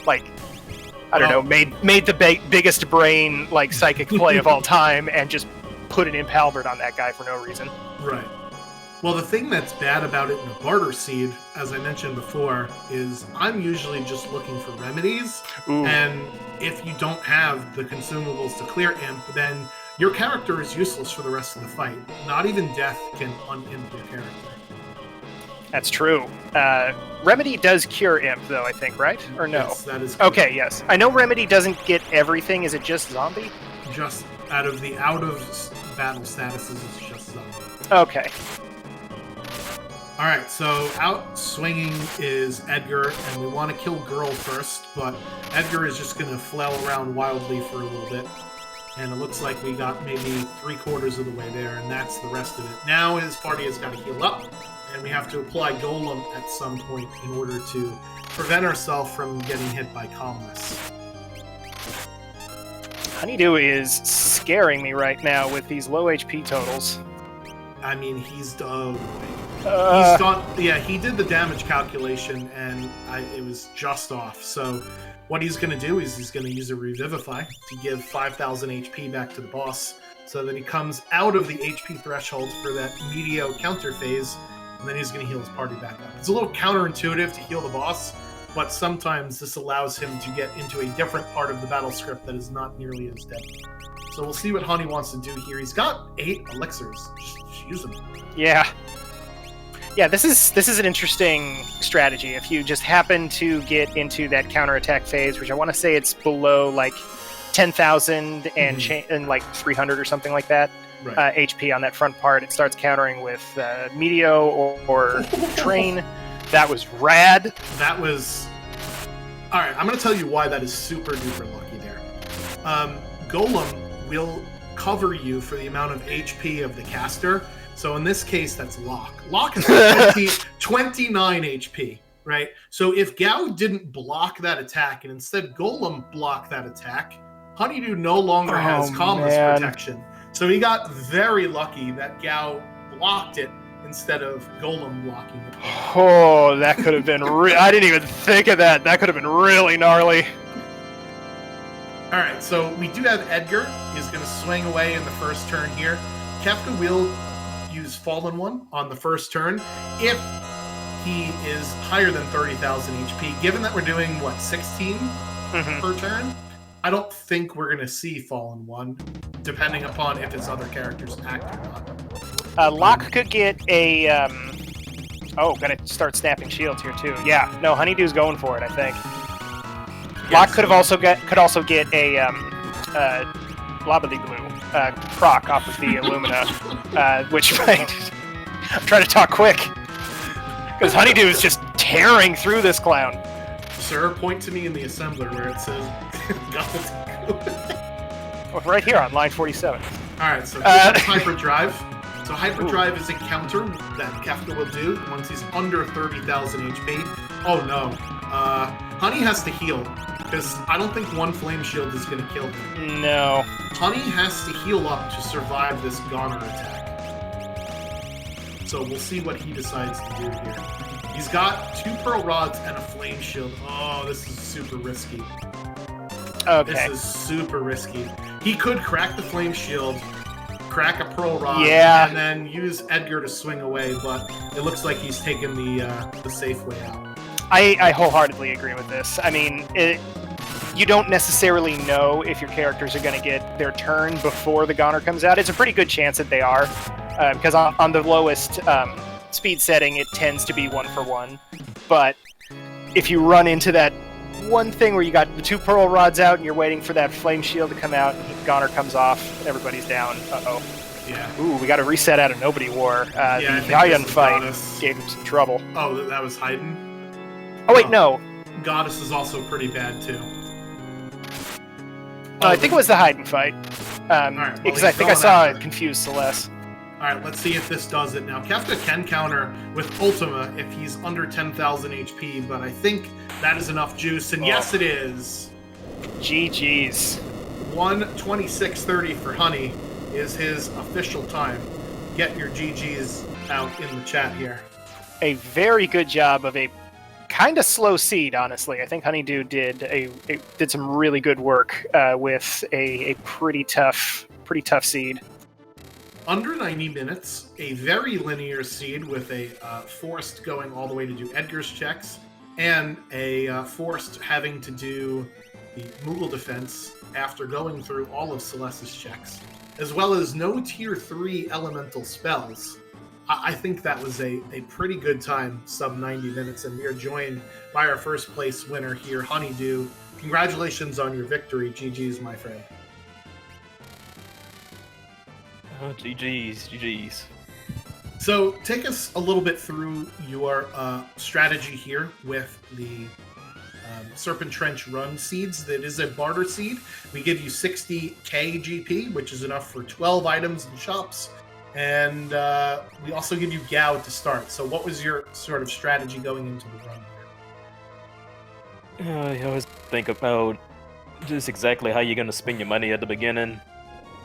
made the biggest brain, psychic play of all time and just put an Imp Halberd on that guy for no reason. Right. Well, the thing that's bad about it in a barter seed, as I mentioned before, is I'm usually just looking for remedies. Ooh. And if you don't have the consumables to clear Imp, then your character is useless for the rest of the fight. Not even death can un-imp your character. That's true. Remedy does cure Imp, though, I think, right? Or no? Yes, that is correct. Okay, yes. I know Remedy doesn't get everything. Is it just zombie? Just out of battle statuses, it's just zombie. Okay. Alright, so out swinging is Edgar, and we want to kill Girl first, but Edgar is just going to flail around wildly for a little bit. And it looks like we got maybe 3/4 of the way there, and that's the rest of it. Now his party has got to heal up, and we have to apply Golem at some point in order to prevent ourselves from getting hit by Calmness. Honeydew is scaring me right now with these low HP totals. I mean, he's done. He did the damage calculation, and it was just off. So what he's going to do is he's going to use a Revivify to give 5,000 HP back to the boss, so that he comes out of the HP threshold for that Meteo counter phase, and then he's going to heal his party back up. It's a little counterintuitive to heal the boss, but sometimes this allows him to get into a different part of the battle script that is not nearly as deadly. So we'll see what Honey wants to do here. He's got 8 elixirs. Just use them. Yeah. Yeah, this is an interesting strategy. If you just happen to get into that counterattack phase, which I want to say it's below 10,000 and 300 or something like that, right. HP on that front part, it starts countering with Meteo or Train. That was rad. That was... Alright, I'm going to tell you why that is super duper lucky there. Golem will cover you for the amount of HP of the caster. So in this case, that's Locke. Locke is 29 HP, right? So if Gao didn't block that attack and instead Golem blocked that attack, Honeydew no longer has Calmness protection. So he got very lucky that Gao blocked it instead of Golem blocking it. Oh, that could have been... I didn't even think of that. That could have been really gnarly. All right, so we do have Edgar. He's going to swing away in the first turn here. Kefka will use Fallen One on the first turn if he is higher than 30,000 HP. Given that we're doing, 16 per turn? I don't think we're going to see Fallen One, depending upon if his other characters act or not. Locke could get a... gotta start snapping shields here, too. Yeah, no, Honeydew's going for it, I think. Yes. Locke could also get a Labadi Glue proc off of the Illumina, which I'm trying to talk quick because Honeydew is just tearing through this clown. Sir, point to me in the assembler where it says well, right here on line 47. All right, so Hyperdrive. So Hyperdrive is a counter that Kefka will do once he's under 30,000 HP. Oh no, Honey has to heal. Because I don't think one Flame Shield is going to kill him. No. Honey has to heal up to survive this Goner attack. So we'll see what he decides to do here. He's got 2 Pearl Rods and a Flame Shield. Oh, this is super risky. Okay. This is super risky. He could crack the Flame Shield, crack a Pearl Rod, and then use Edgar to swing away, but it looks like he's taken the safe way out. I wholeheartedly agree with this. I mean, you don't necessarily know if your characters are going to get their turn before the Goner comes out. It's a pretty good chance that they are, because on the lowest speed setting, it tends to be 1-for-1. But if you run into that one thing where you got the 2 pearl rods out and you're waiting for that flame shield to come out, and Goner comes off, everybody's down. Uh-oh. Yeah. Ooh, we got to reset out of Nobody War. The Galleon fight gave him some trouble. Oh, that was Haydn? Oh, wait, no. Goddess is also pretty bad, too. I think it was the Haydn fight. Because I think I saw a confused Celeste. Alright, let's see if this does it now. Kefka can counter with Ultima if he's under 10,000 HP, but I think that is enough juice, and yes it is! GG's. 1:26:30 for Honey is his official time. Get your GG's out in the chat here. A very good job of a kind of slow seed, honestly. I think Honeydew did some really good work with a pretty tough seed. Under 90 minutes, a very linear seed with a Forced going all the way to do Edgar's checks, and a Forced having to do the Moogle defense after going through all of Celeste's checks, as well as no tier 3 elemental spells. I think that was a pretty good time, sub 90 minutes, and we are joined by our first place winner here, Honeydew. Congratulations on your victory. GG's, my friend. Oh, GG's. So take us a little bit through your strategy here with the Serpent Trench Run seeds. That is a barter seed. We give you 60k GP, which is enough for 12 items in shops. And we also give you Gao to start. So what was your sort of strategy going into the run? I always think about just exactly how you're going to spend your money at the beginning.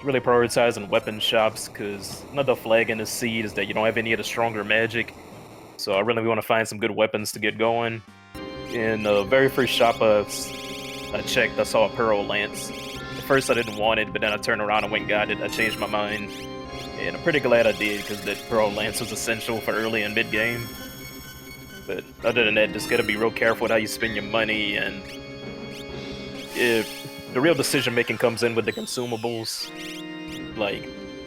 Really prioritizing weapon shops, because another flag in the seed is that you don't have any of the stronger magic. So I really want to find some good weapons to get going. In the very first shop I checked, I saw a Pearl Lance. At first I didn't want it, but then I turned around and went and got it. I changed my mind. And I'm pretty glad I did, because that Pearl Lance was essential for early and mid-game. But other than that, just gotta be real careful with how you spend your money, and the real decision-making comes in with the consumables.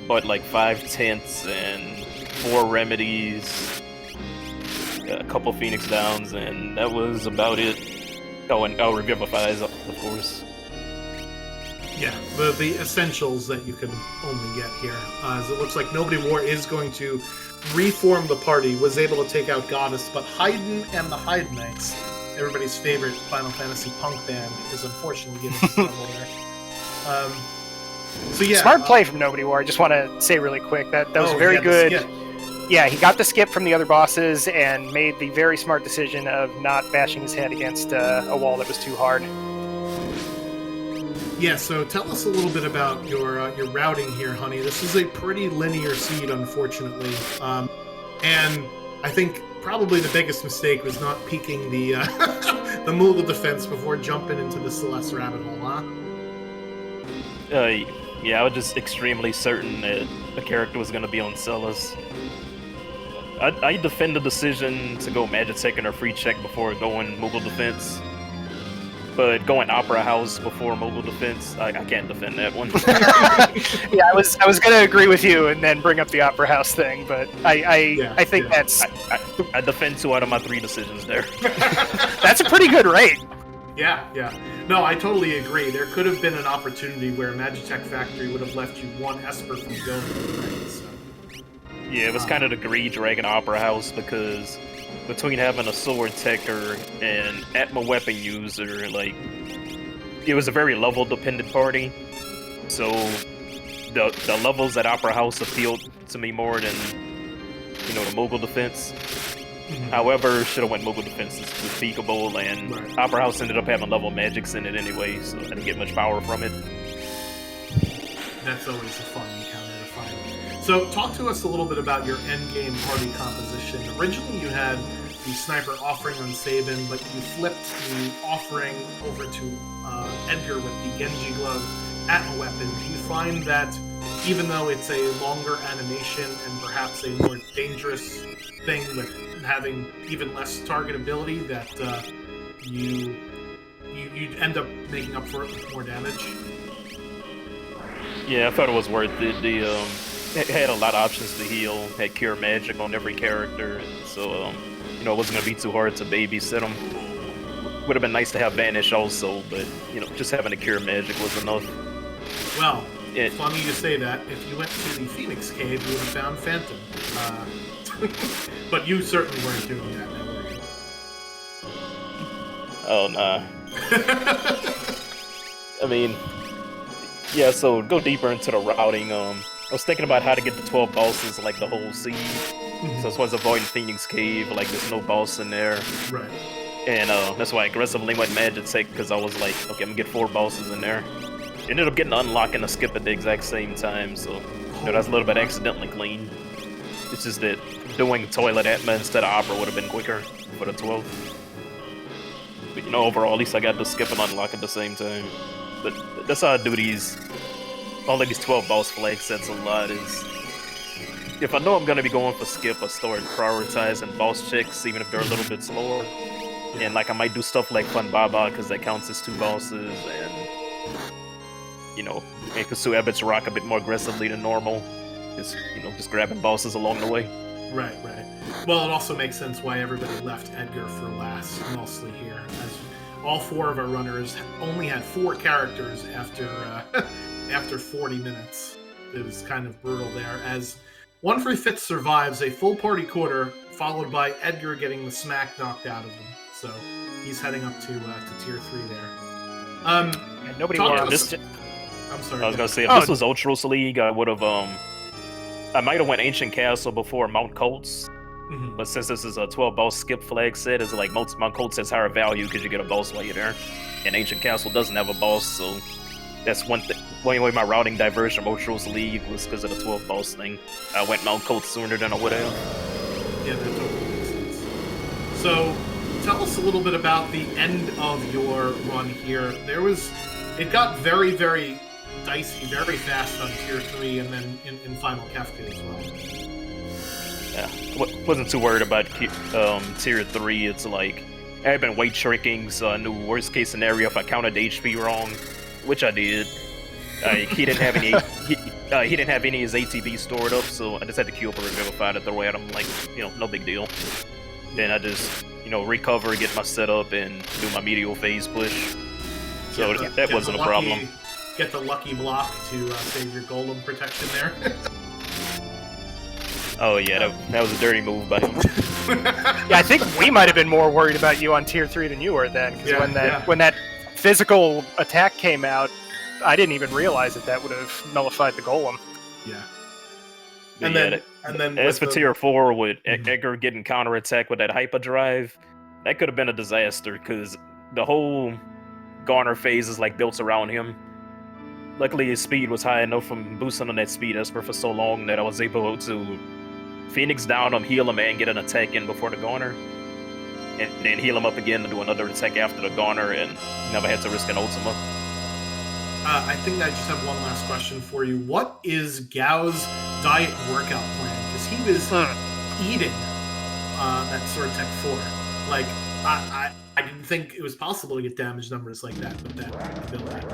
Bought like 5 tents and 4 remedies, a couple Phoenix Downs, and that was about it. Oh, and Revivifies, of course. Yeah, the essentials that you can only get here. As it looks like Nobody War is going to reform the party, was able to take out Goddess, but Haydn and the Hyde Knights, everybody's favorite Final Fantasy punk band, is unfortunately getting in trouble there. So yeah, smart play from Nobody War. I just want to say really quick that was very good. Yeah, he got the skip from the other bosses and made the very smart decision of not bashing his head against a wall that was too hard. Yeah, so tell us a little bit about your routing here, Honey. This is a pretty linear seed, unfortunately. And I think probably the biggest mistake was not peeking the the Moogle defense before jumping into the Celeste rabbit hole, huh? Yeah, I was just extremely certain that the character was going to be on Celes. I defend the decision to go Magitech or free check before going Moogle defense. But going Opera House before Moogle defense, I can't defend that one. Yeah, I was going to agree with you and then bring up the Opera House thing, but I think that's... I defend 2 out of my 3 decisions there. That's a pretty good rate. Yeah. No, I totally agree. There could have been an opportunity where Magitech Factory would have left you 1 Esper from going, right? So, yeah, it was kind of the greed dragging Opera House, because between having a sword techer and Atma weapon user, like, it was a very level dependent party. So the levels at Opera House appealed to me more than, the Moogle defense. Mm-hmm. However, should have went Moogle defense was peekable, and right. Opera House ended up having level magics in it anyway, so I didn't get much power from it. That's always a fun encounter to find. So talk to us a little bit about your endgame party composition. Originally you had the sniper offering on Sabin, but you flipped the offering over to Edgar with the Genji glove at a weapon. Do you find that even though it's a longer animation and perhaps a more dangerous thing with having even less target ability, that you end up making up for it with more damage? Yeah, I thought it was worth it. it had a lot of options to heal, had cure magic on every character, so you know, it wasn't gonna be too hard to babysit them. Would have been nice to have Vanish also, but you know, just having a cure magic was enough. Well, funny you say that. If you went to the Phoenix Cave, you would have found Phantom. But you certainly weren't doing that, now were you? Oh, nah. I mean, yeah, so go deeper into the routing. I was thinking about how to get the 12 bosses, like the whole seed. So as far as avoiding Phoenix Cave, like there's no boss in there. Right. And that's why I aggressively went Magitech, because I was like, okay, I'm gonna get 4 bosses in there. Ended up getting unlocked and a skip at the exact same time, so you know, that's a little bit accidentally clean. It's just that doing Toilet Atma instead of Opera would have been quicker for the 12. But you know, overall, at least I got the skip and unlock at the same time. But that's how I do these, all of these 12 boss flag sets a lot is, if I know I'm gonna be going for skip, I start prioritizing boss checks, even if they're a little bit slower. And like I might do stuff like Fun Baba, because that counts as 2 bosses, and you know, and pursue Abbott's Rock a bit more aggressively than normal. Just, you know, just grabbing bosses along the way. Right, right. Well, it also makes sense why everybody left Edgar for last, mostly here, as all 4 of our runners only had 4 characters after after 40 minutes. It was kind of brutal there, as One Free Fitz survives a full party quarter, followed by Edgar getting the smack knocked out of him. So he's heading up to tier 3 there. And nobody wants. I'm sorry. I was gonna say, if this was Ultros League, I would have I might have went Ancient Castle before Mount Colts. But since this is a 12 boss skip flag set, it's like Mount Colts has higher value because you get a boss while you're there. And Ancient Castle doesn't have a boss, so that's one way my routing diversion from Ultros League was because of the 12 boss thing. I went Mount Colts sooner than I would have. Yeah, that totally makes sense. So tell us a little bit about the end of your run here. It got very, very dicey very fast on tier 3 and then in Final Kefka as well. Yeah, wasn't too worried about tier 3. It's like, I had been weight shrinking, so I knew worst case scenario if I counted the HP wrong, which I did. He didn't have any. He didn't have any of his ATB stored up, so I just had to queue up a Revivify to throw at him. Like, you know, no big deal. Then I just, you know, recover, get my setup, and do my medial phase push. So that wasn't a problem. Get the lucky block to save your golem protection there. Oh yeah, that was a dirty move by him. Yeah, I think we might have been more worried about you on tier 3 than you were then, because when that physical attack came out, I didn't even realize that would have nullified the golem. Yeah. And then as for tier 4, with Edgar getting counterattack with that hyperdrive, that could have been a disaster, because the whole Garner phase is like built around him. Luckily, his speed was high enough from boosting on that speed Esper for so long that I was able to Phoenix down him, heal him, and get an attack in before the Garner. And then heal him up again to do another attack after the Garner, and never had to risk an Ultima. I think I just have one last question for you. What is Gao's diet workout plan? Because he was eating that Sword Tech 4. Like, I didn't think it was possible to get damage numbers like that with that ability.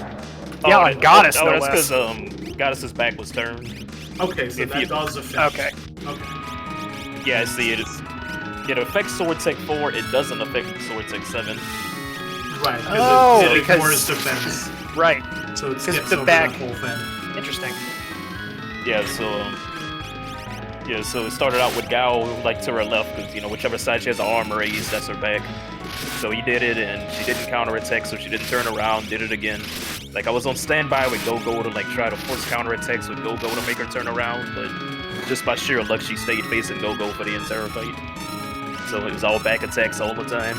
Yeah, on Goddess, no less. That's because Goddess's back was turned. Okay, so that does affect. Okay. Yeah, I see it. It affects Sword Tech 4. It doesn't affect Sword Tech 7. Right. Because it ignores defense. Right. So it skips the over back. that whole thing. Interesting. Yeah. So it started out with Gao like to her left, because you know whichever side she has an arm raised, that's her back. So he did it, and she didn't counterattack, so she didn't turn around. Did it again. Like I was on standby with Go-Go to like try to force counterattacks with Go-Go to make her turn around, but just by sheer luck, she stayed facing Go-Go for the entire fight. So it was all back attacks all the time.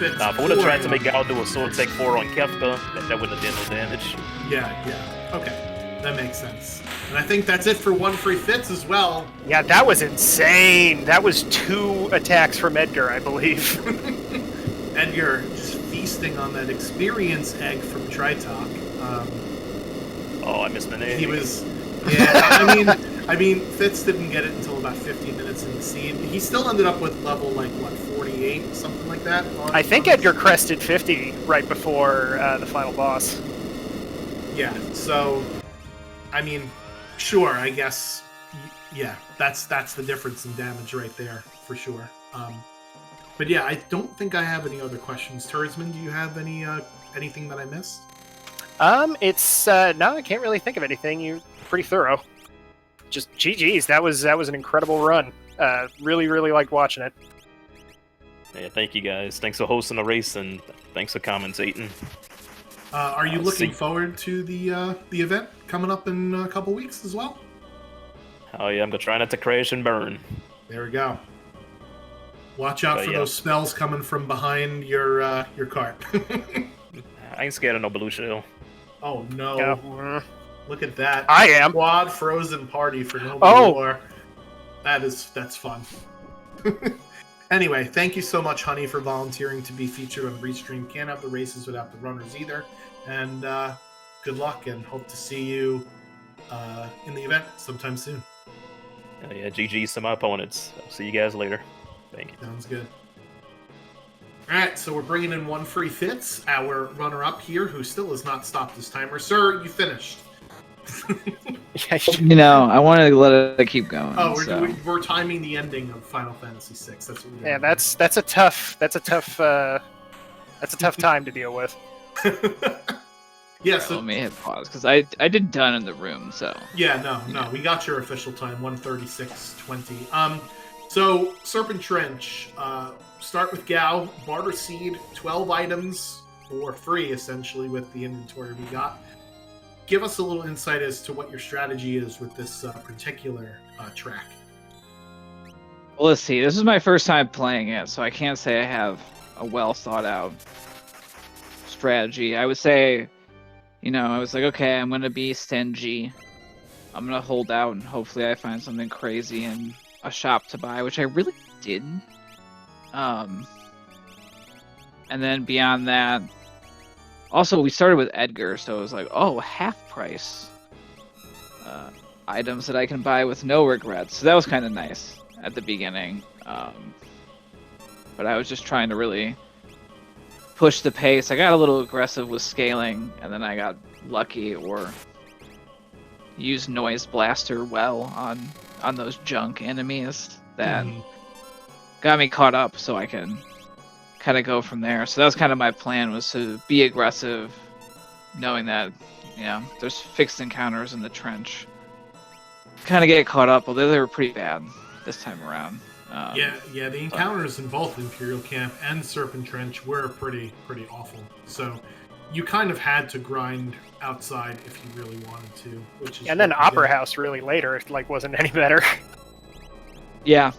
If I would have tried to make Gao do a Sword Tech 4 on Kefka, that wouldn't have done no damage. Yeah. Okay. That makes sense. And I think that's it for One Free Fitz as well. Yeah, that was insane. That was 2 attacks from Edgar, I believe. Edgar just feasting on that experience egg from Tritalk. Oh, I missed the name. He was... Yeah, I mean, Fitz didn't get it until about 15 minutes in the seed. He still ended up with level, like, what, 48? Something like that? I think Edgar crested 50 right before the final boss. Yeah, so... I mean, sure, I guess Yeah, that's the difference in damage right there for sure. But yeah, I don't think I have any other questions. Tursman, do you have anything that I missed? It's no, I can't really think of anything. You're pretty thorough. Just GG's. That was an incredible run. Really liked watching it. Yeah, thank you guys. Thanks for hosting the race and thanks for commentating. Are you looking forward to the event coming up in a couple weeks as well? Oh yeah, I'm gonna try not to crash and burn. There we go. Watch out for those spells coming from behind your cart. I ain't scared of no blue shell. Oh no! Yeah. Look at that! I am. Quad frozen party for no more. That's fun. Anyway, thank you so much, Honey, for volunteering to be featured on Restream. Can't have the races without the runners either. And good luck, and hope to see you in the event sometime soon. Yeah, GG's to my opponents. I'll see you guys later. Thank you. Sounds good. All right, so we're bringing in one free Fitz, our runner-up here, who still has not stopped his timer. Sir, you finished. You know, I wanted to let it keep going. Oh, so. we're timing the ending of Final Fantasy VI. That's what we're Yeah, that's a tough time to deal with. Yeah, so let me hit pause because I did done in the room. So yeah, no, we got your official time, 1:36:20. So Serpent Trench, start with Gao, barter seed, 12 items for free essentially with the inventory we got. Give us a little insight as to what your strategy is with this particular track. Well, let's see. This is my first time playing it, so I can't say I have a well thought out strategy. I would say, I was like, okay, I'm going to be stingy. I'm going to hold out, and hopefully I find something crazy in a shop to buy, which I really didn't. And then beyond that, also, we started with Edgar, so it was like, oh, half price items that I can buy with no regrets. So that was kind of nice at the beginning. But I was just trying to really push the pace. I got a little aggressive with scaling, and then I got lucky or used Noise Blaster well on those junk enemies that got me caught up so I can kind of go from there. So that was kind of my plan, was to be aggressive, knowing that, there's fixed encounters in the trench. Kind of get caught up, although they were pretty bad this time around. Yeah, the encounters in both Imperial Camp and Serpent Trench were pretty awful. So you kind of had to grind outside if you really wanted to, which is. And then Opera House really later, wasn't any better. Yeah,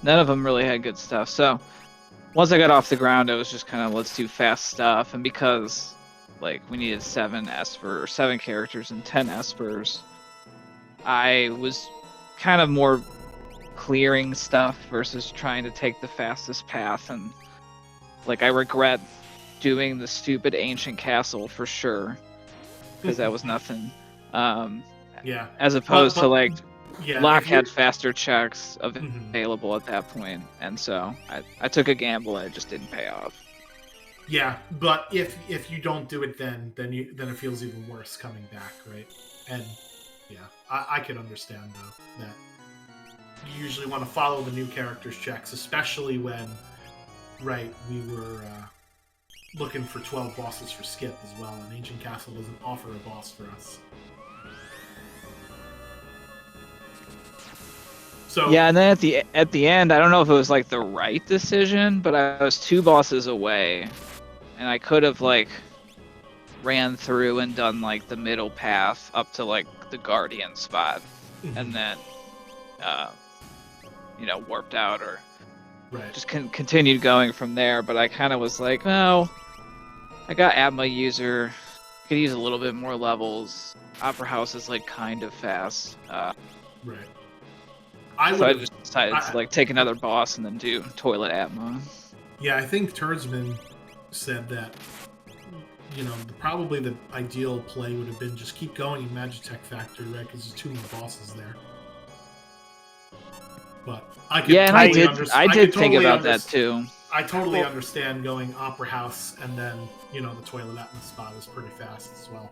none of them really had good stuff. So once I got off the ground, it was just kind of let's do fast stuff, and because we needed 7 characters and 10 espers, I was kind of more clearing stuff versus trying to take the fastest path, and I regret doing the stupid ancient castle for sure, because that was nothing. Yeah. As opposed to Locke had you're... faster checks available at that point, and so I took a gamble and it just didn't pay off. Yeah, but if you don't do it then it feels even worse coming back, right? And yeah, I can understand though that you usually want to follow the new character's checks, especially when we were looking for 12 bosses for Skip as well, and Ancient Castle doesn't offer a boss for us. So yeah, and then at the end, I don't know if it was the right decision, but I was 2 bosses away, and I could have ran through and done the middle path up to the Guardian spot, and then warped out or just continued going from there. But I kind of was like, no, I got Atma user, could use a little bit more levels. Opera House is kind of fast. Right. So I just decided to take another boss and then do Toilet Atma. Yeah, I think Turdsman said that probably the ideal play would have been just keep going in Magitech Factory, right? Because there's too many bosses there. But I did think about that too. I totally understand going Opera House and then the Toilet Atma spot is pretty fast as well.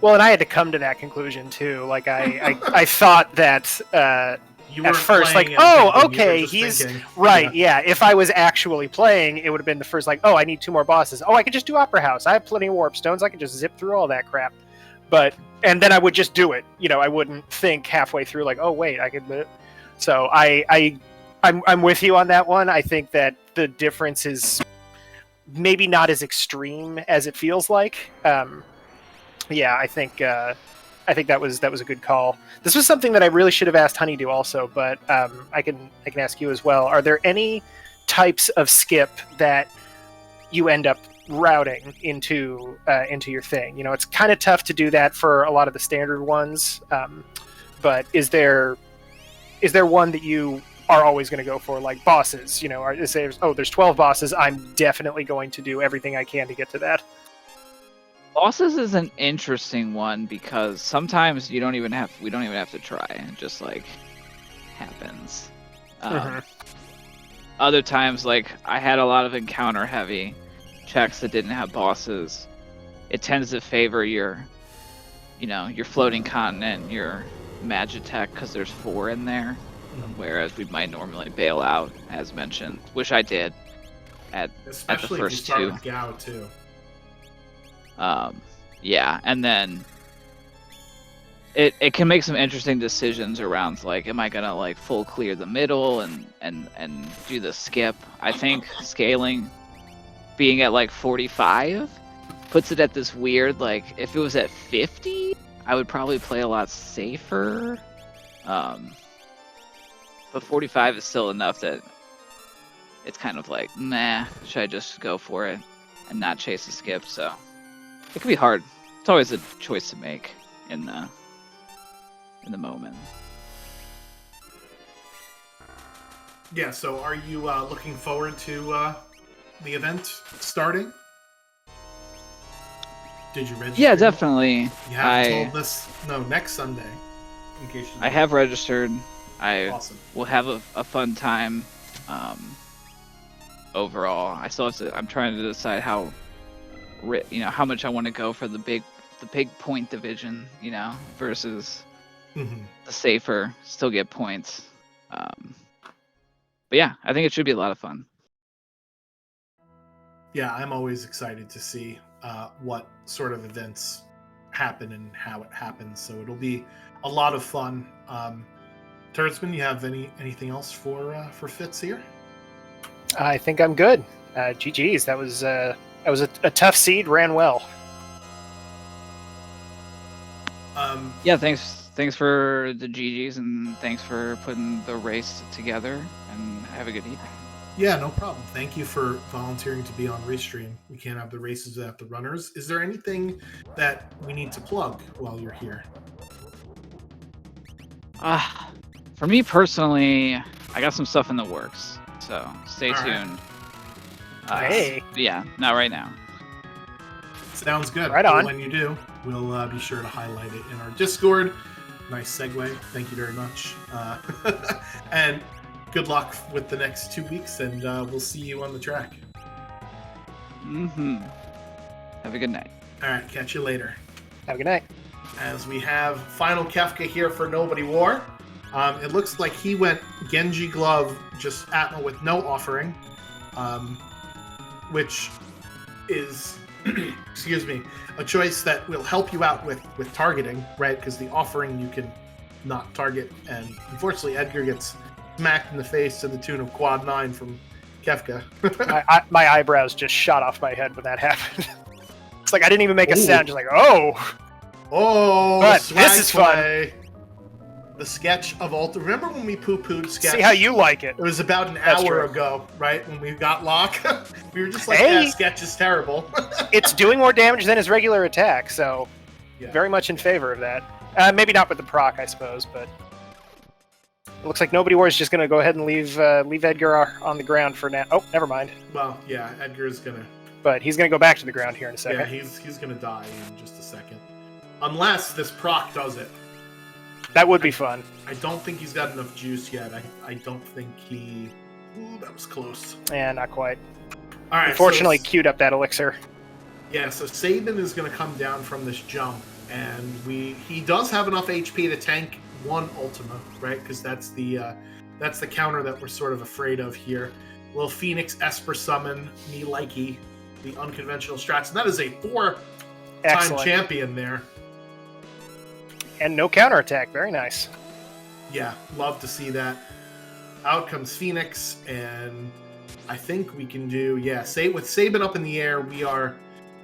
Well, and I had to come to that conclusion too. Like I thought that You at weren't first, like, playing oh, anything, you were okay, just he's thinking. right. Yeah. If I was actually playing, it would have been the first, like, oh, I need 2 more bosses. Oh, I could just do Opera House. I have plenty of warp stones. I can just zip through all that crap. And then I would just do it. You know, I wouldn't think halfway through, like, oh wait, I could. So I'm with you on that one. I think that the difference is maybe not as extreme as it feels like. Yeah, I think that was a good call. This was something that I really should have asked Honeydew also, but I can ask you as well. Are there any types of skip that you end up routing into your thing? You know, it's kind of tough to do that for a lot of the standard ones, but is there one that you are always going to go for, like bosses? You know, there's 12 bosses. I'm definitely going to do everything I can to get to that. Bosses is an interesting one because sometimes we don't even have to try. It just like happens. Other times, like I had a lot of encounter heavy checks that didn't have bosses. It tends to favor your floating continent, your Magitech, because there's 4 in there, whereas we might normally bail out, as mentioned, which I did at the first 2. Especially if you start with Gao too. Yeah, and then it can make some interesting decisions around, like, am I gonna like full clear the middle and do the skip? I think scaling being at like 45 puts it at this weird, like, if it was at 50, I would probably play a lot safer. But 45 is still enough that it's kind of like, nah, should I just go for it and not chase the skip? So it can be hard. It's always a choice to make in the moment. Yeah, so are you looking forward to the event starting? Did you register? Yeah, definitely. You haven't told us. No, next Sunday. In case you I have registered. Awesome. We'll have a fun time. Overall, I still have to. I'm trying to decide how much I want to go for the big point division, versus the safer, still get points. But yeah, I think it should be a lot of fun. Yeah, I'm always excited to see what sort of events happen and how it happens. So it'll be a lot of fun. Turdsman, you have anything else for Fitz here? I think I'm good. GG's. That was a tough seed. Ran well. Yeah, thanks for the GGs, and thanks for putting the race together, and have a good evening. Yeah, no problem. Thank you for volunteering to be on Restream. We can't have the races without the runners. Is there anything that we need to plug while you're here? For me personally, I got some stuff in the works, so stay tuned. Hey. Yeah, not right now. Sounds good. Right on. When you do, we'll be sure to highlight it in our Discord. Nice segue. Thank you very much. And good luck with the next 2 weeks, and we'll see you on the track. Have a good night. All right, catch you later. Have a good night. As we have final Kefka here for Nobody War. It looks like he went Genji Glove, just Atma with no offering, which is, excuse me, a choice that will help you out with targeting, right? Because the offering you can not target, and unfortunately Edgar gets smacked in the face to the tune of quad 9 from Kefka. my eyebrows just shot off my head when that happened. It's like I didn't even make a sound, just like, oh! Oh, but this is fun. The sketch of Ultra. Remember when we poo-pooed sketch? See how you like it. It was about an hour ago, right? When we got Locke. We were just like, hey, yeah, sketch is terrible. It's doing more damage than his regular attack, so yeah. Very much in favor of that. Maybe not with the proc, I suppose, but it looks like Nobody War is just going to go ahead and leave Edgar on the ground for now. Oh, never mind. Well, yeah, Edgar's going to... But he's going to go back to the ground here in a second. Yeah, he's going to die in just a second. Unless this proc does it. That would be fun. I don't think he's got enough juice yet. I don't think he... Ooh, that was close. Yeah, not quite. All right. Unfortunately, queued up that elixir. Yeah, so Sabin is going to come down from this jump. and he does have enough HP to tank one Ultima, right? Because that's the counter that we're sort of afraid of here. Little Phoenix Esper summon, me likey, the unconventional strats, and that is a 4-time champion there. And no counterattack, very nice. Yeah, love to see that. Out comes Phoenix, and I think we can do, with Sabin up in the air, we are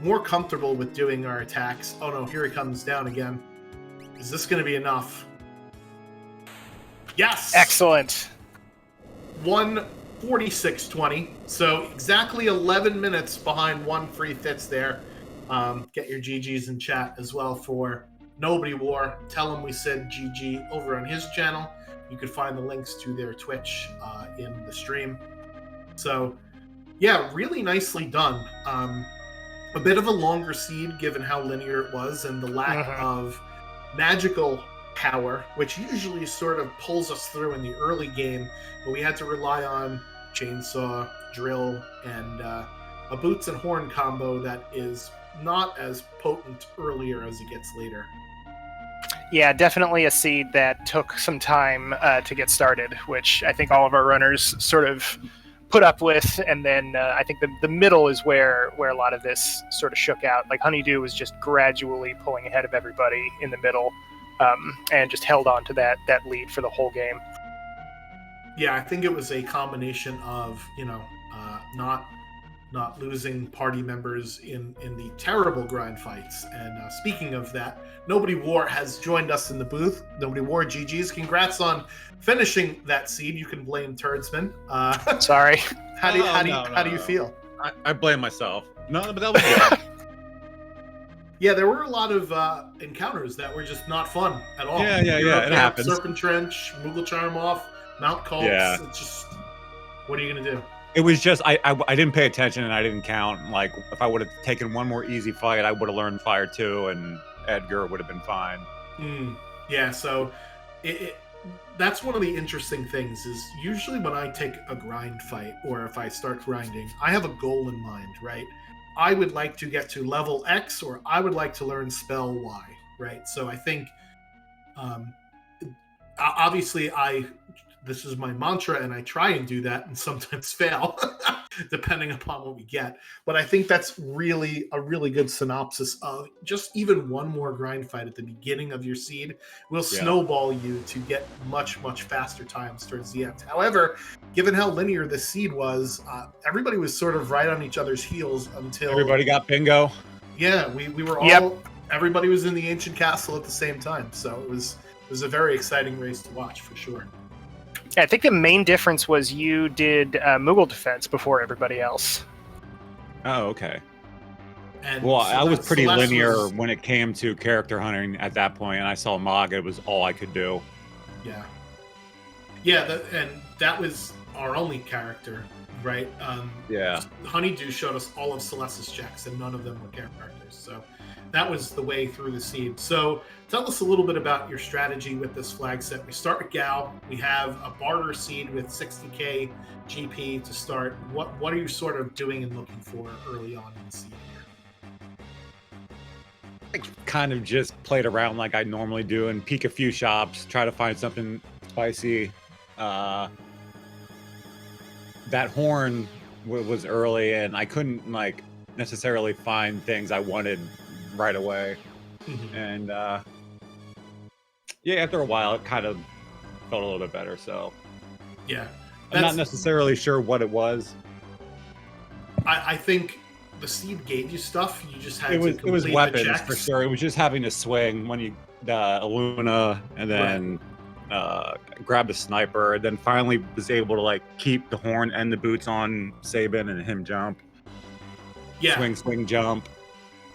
more comfortable with doing our attacks. Oh no, here he comes down again. Is this going to be enough? Yes! Excellent. 1:46:20. So exactly 11 minutes behind one free fits there. Get your GGs in chat as well for Nobody War. Tell him we said GG over on his channel. You could find the links to their Twitch in the stream. So, yeah, really nicely done. A bit of a longer seed given how linear it was and the lack of magical power, which usually sort of pulls us through in the early game, but we had to rely on chainsaw, drill, and a boots and horn combo that is not as potent earlier as it gets later. Yeah, definitely a seed that took some time to get started, which I think all of our runners sort of put up with, and then I think the middle is where a lot of this sort of shook out. Like Honeydew was just gradually pulling ahead of everybody in the middle, and just held on to that lead for the whole game. Yeah, I think it was a combination of, not losing party members in the terrible grind fights. And speaking of that, Nobody War has joined us in the booth. Nobody War, GG's. Congrats on finishing that seed. You can blame Turdsman. Sorry. How do you feel? I blame myself. No, but that was good. Yeah, there were a lot of encounters that were just not fun at all. Yeah. It happens. Serpent Trench, Moogle Charm off, Mount Cults. Yeah. It's just, what are you going to do? It was just, I didn't pay attention and I didn't count. Like, if I would have taken one more easy fight, I would have learned Fire 2 and Edgar would have been fine. Yeah, so that's one of the interesting things is usually when I take a grind fight or if I start grinding, I have a goal in mind, right? I would like to get to level X or I would like to learn spell Y, right? So I think, obviously, this is my mantra and I try and do that and sometimes fail depending upon what we get. But I think that's really a really good synopsis of just even one more grind fight at the beginning of your seed will snowball you to get much, much faster times towards the end. However, given how linear this seed was, everybody was sort of right on each other's heels until... Everybody got bingo? Yeah, we were all... Everybody was in the Ancient Castle at the same time. So it was a very exciting race to watch for sure. I think the main difference was you did Moogle defense before everybody else. Oh, okay. And well, so I was pretty Celeste linear when it came to character hunting at that point, and I saw Mog. It was all I could do. Yeah, and that was our only character, right? Honeydew showed us all of Celeste's checks, and none of them were characters. So that was the way through the seed. So tell us a little bit about your strategy with this flag set. We start with Gal. We have a barter seed with 60k GP to start. What are you sort of doing and looking for early on in the seed here? I kind of just played around like I normally do and peek a few shops, try to find something spicy. That horn was early, and I couldn't necessarily find things I wanted right away. And after a while it kind of felt a little bit better. So I'm not necessarily sure what it was. I think the seed gave you stuff. You just had it was weapons the checks. for sure. It was just having to swing when you Illuna and then grab the sniper, and then finally was able to keep the horn and the boots on Sabin and him jump. Swing, jump.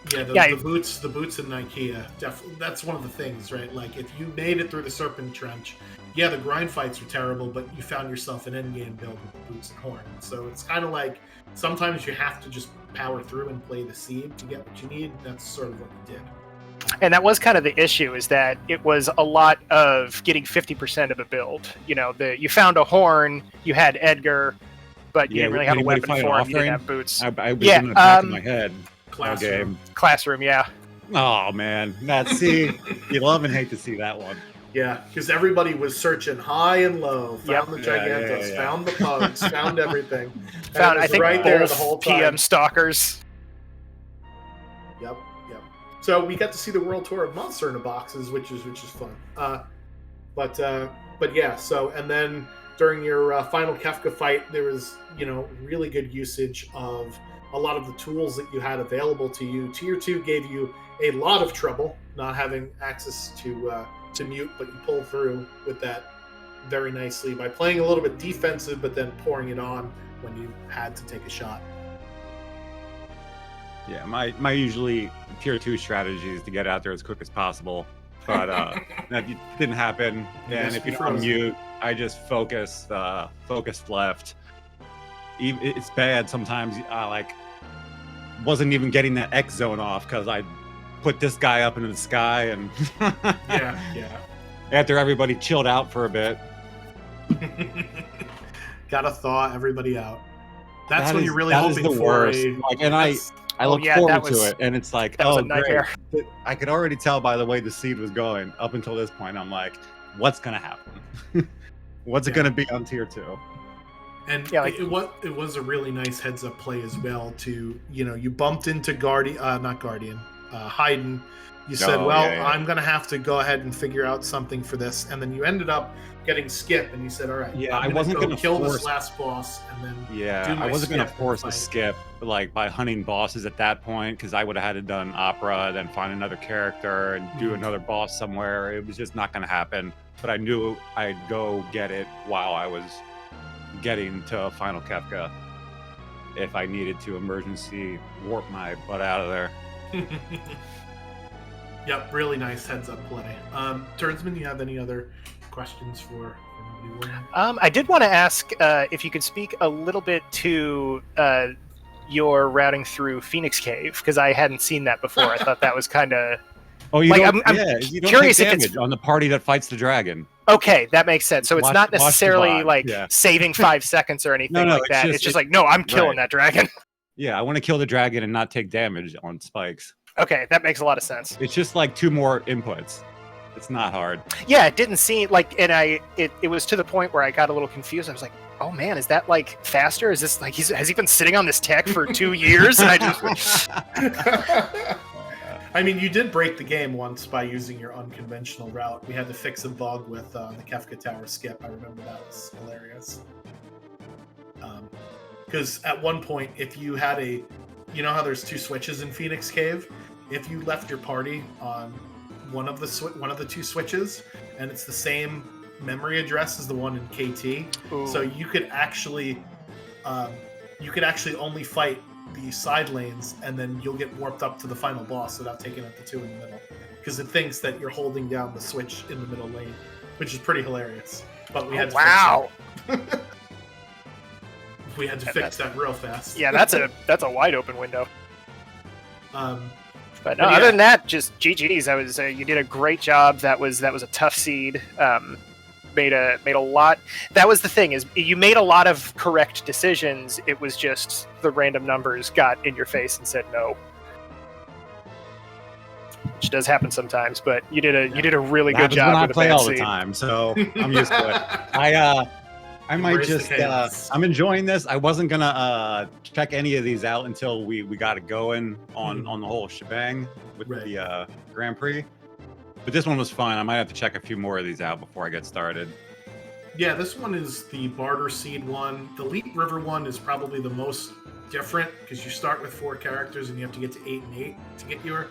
The boots in Ikea, definitely. That's one of the things, right? Like, if you made it through the Serpent Trench, the grind fights were terrible, but you found yourself an endgame build with the boots and horn. So it's kind of like, sometimes you have to just power through and play the seed to get what you need. That's sort of what you did. And that was kind of the issue, is that it was a lot of getting 50% of a build. You found a horn, you had Edgar, but you didn't really have a weapon for him, you didn't have boots. I was in the back of my head. Classroom, yeah. Oh man, you love and hate to see that one. Yeah, because everybody was searching high and low, found the Yeah, Gigantos, yeah. found the pugs, found everything. And Found, it I was think, right there both the whole PM time. stalkers. Yep. So we got to see the world tour of Monster in a Boxes, which is fun. But yeah. So and then during your final Kefka fight, there was really good usage of a lot of the tools that you had available to you. Tier 2 gave you a lot of trouble not having access to mute, but you pulled through with that very nicely by playing a little bit defensive, but then pouring it on when you had to take a shot. Yeah, my usually tier 2 strategy is to get out there as quick as possible, but that didn't happen. And if you don't mute, I just focus left. It's bad sometimes. I wasn't even getting that X zone off because I put this guy up into the sky, and yeah. After everybody chilled out for a bit, gotta thaw everybody out. That's when you're really hoping the for worst. I look forward to it, and it's like, that was a nightmare. Great. I could already tell by the way the seed was going up until this point. I'm like, what's gonna happen? What's it gonna be on tier 2? And it was a really nice heads up play as well. You bumped into Haydn. You said, I'm going to have to go ahead and figure out something for this. And then you ended up getting Skip, and you said, all right, I wasn't going to kill this last boss and then I wasn't going to force a skip by hunting bosses at that point, because I would have had to done Opera, then find another character and do another boss somewhere. It was just not going to happen. But I knew I'd go get it while I was getting to Final Kefka if I needed to emergency warp my butt out of there. Yep, really nice heads up play. Turdsman, do you have any other questions for I did want to ask if you could speak a little bit to your routing through Phoenix Cave, because I hadn't seen that before. I thought that was kind of... Oh, you don't curious take if damage on the party that fights the dragon. Okay, that makes sense. So it's not necessarily saving 5 seconds or anything like that. It's just I'm killing that dragon. Yeah, I want to kill the dragon and not take damage on spikes. Okay, that makes a lot of sense. It's just 2 more inputs. It's not hard. Yeah, it didn't seem it was to the point where I got a little confused. I was like, oh man, is that faster? Is this has he been sitting on this tech for 2 years? And I just... I mean, you did break the game once by using your unconventional route. We had to fix a bug with the Kefka Tower skip. I remember that was hilarious. Because at one point, if you had how there's 2 switches in Phoenix Cave? If you left your party on one of the 2 switches, and it's the same memory address as the one in KT, so you could actually only fight the side lanes, and then you'll get warped up to the final boss without taking out the 2 in the middle, because it thinks that you're holding down the switch in the middle lane, which is pretty hilarious. But we had to fix it. We had to fix that real fast. Yeah, that's a wide open window. But no, yeah. Other than that, just GG's. You did a great job. That was a tough seed. Made a lot. That was the thing, is you made a lot of correct decisions. It was just the random numbers got in your face and said no, which does happen sometimes. But you did a really good job. When I with play a bad all seed. the time, so I'm used to it. I might just I'm enjoying this. I wasn't gonna check any of these out until we got it going on the whole shebang with the Grand Prix. But this one was fun. I might have to check a few more of these out before I get started. Yeah, this one is the Barter Seed one. The Leap River one is probably the most different, because you start with 4 characters and you have to get to 8 and 8 to get your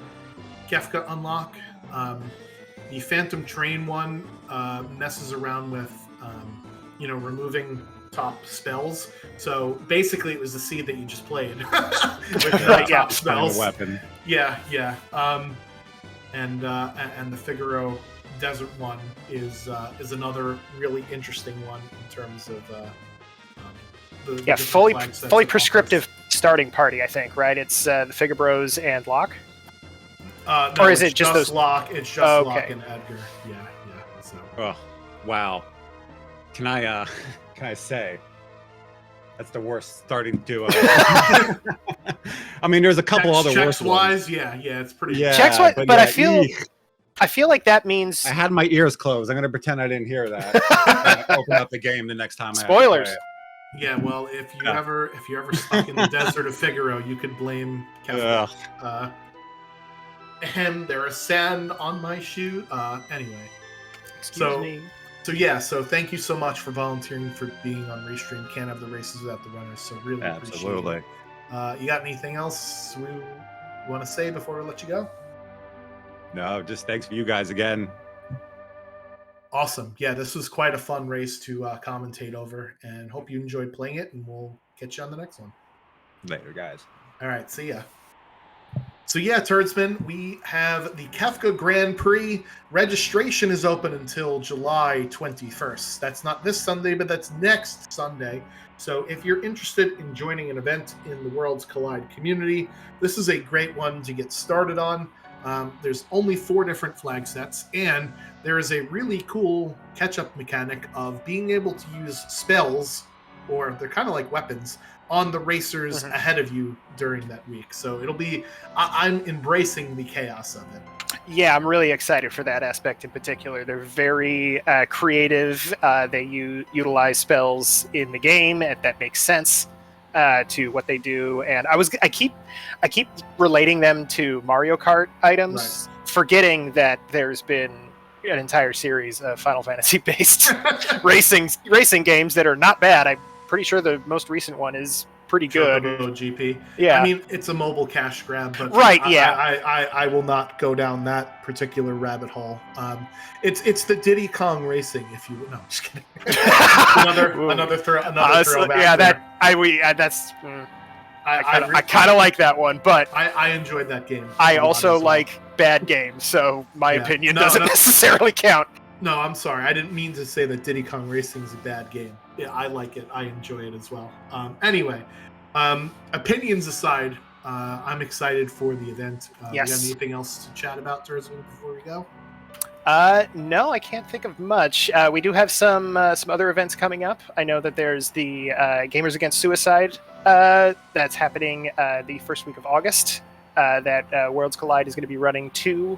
Kefka unlock. The Phantom Train one messes around with removing top spells. So basically, it was the seed that you just played with top spells. Weapon. Yeah. And the Figaro Desert one is another really interesting one in terms of the fully prescriptive starting party. I think it's the Figure Bros and Locke. No, or is it just those? Locke? It's just Locke and Edgar. Yeah. So. Oh, wow. Can I say that's the worst starting duo? I mean, there's a couple other checks worse ones. wise, yeah, it's pretty. Yeah, Checks what, but I yeah, feel I feel like that means I had my ears closed. I'm gonna pretend I didn't hear that. Open up the game the next time. spoilers. I have to Yeah, well, if you're Yeah. ever stuck in the desert of Figaro, you could blame play Kevin. it. And there is sand on my shoe. Anyway, Excuse me. so thank you so much for volunteering for being on Restream. Can't have the races without the runners, so really Absolutely. appreciate it. You got anything else we want to say before we let you go? No, just thanks for you guys again. Awesome. Yeah, this was quite a fun race to commentate over, and hope you enjoyed playing it, and we'll catch you on the next one. Later, guys. All right, see ya. So yeah, Turdsman, we have the Kefka Grand Prix. Registration is open until July 21st. That's not this Sunday, but that's next Sunday. So if you're interested in joining an event in the Worlds Collide community, this is a great one to get started on. There's only 4 different flag sets, and there is a really cool catch-up mechanic of being able to use spells, or they're kind of like weapons, on the racers ahead of you during that week. So it'll be, I'm embracing the chaos of it. Yeah, I'm really excited for that aspect in particular. They're very creative. They utilize spells in the game, and that makes sense to what they do. And I keep relating them to Mario Kart items, forgetting that there's been an entire series of Final Fantasy based racing games that are not bad. I'm pretty sure the most recent one is pretty good. GP. Yeah, I mean, it's a mobile cash grab, but I will not go down that particular rabbit hole. It's the Diddy Kong Racing. If you no, I'm just kidding. another throwback. Yeah, there. that's. I kind of like that one, but I enjoyed that game. I also like bad games, so my opinion doesn't necessarily count. No, I'm sorry. I didn't mean to say that Diddy Kong Racing is a bad game. Yeah, I like it. I enjoy it as well. Anyway, opinions aside, I'm excited for the event. Yes. You got anything else to chat about, Turzman, before we go? No, I can't think of much. We do have some other events coming up. I know that there's the Gamers Against Suicide that's happening the first week of August. That Worlds Collide is going to be running two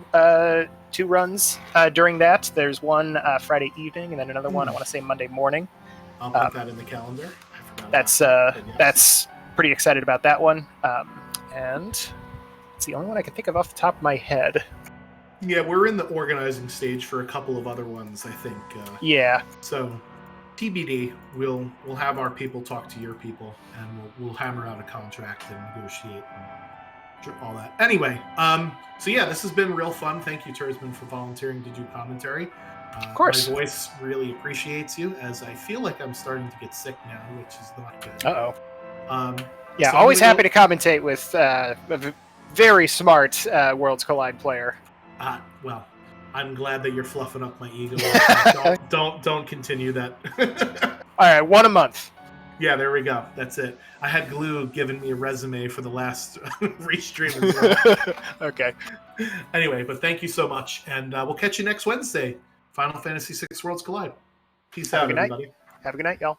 runs during that. There's one Friday evening, and then another one I want to say Monday morning. I'll put that in the calendar. I forgot That's pretty excited about that one, and it's the only one I can think of off the top of my head. Yeah, we're in the organizing stage for a couple of other ones, I think. Yeah. So, TBD, we'll have our people talk to your people, and we'll hammer out a contract and negotiate and all that. Anyway, so yeah, this has been real fun. Thank you, Turzman, for volunteering to do commentary. Of course. My voice really appreciates you, as I feel like I'm starting to get sick now, which is not good. Uh-oh. Yeah, So always happy to commentate with a very smart Worlds Collide player. Well, I'm glad that you're fluffing up my ego. don't continue that. All right, one a month. Yeah, there we go. That's it. I had Glue giving me a resume for the last restream as well. Okay. Anyway, but thank you so much, and we'll catch you next Wednesday. Final Fantasy VI Worlds Collide. Peace out, everybody. Have a good night, y'all.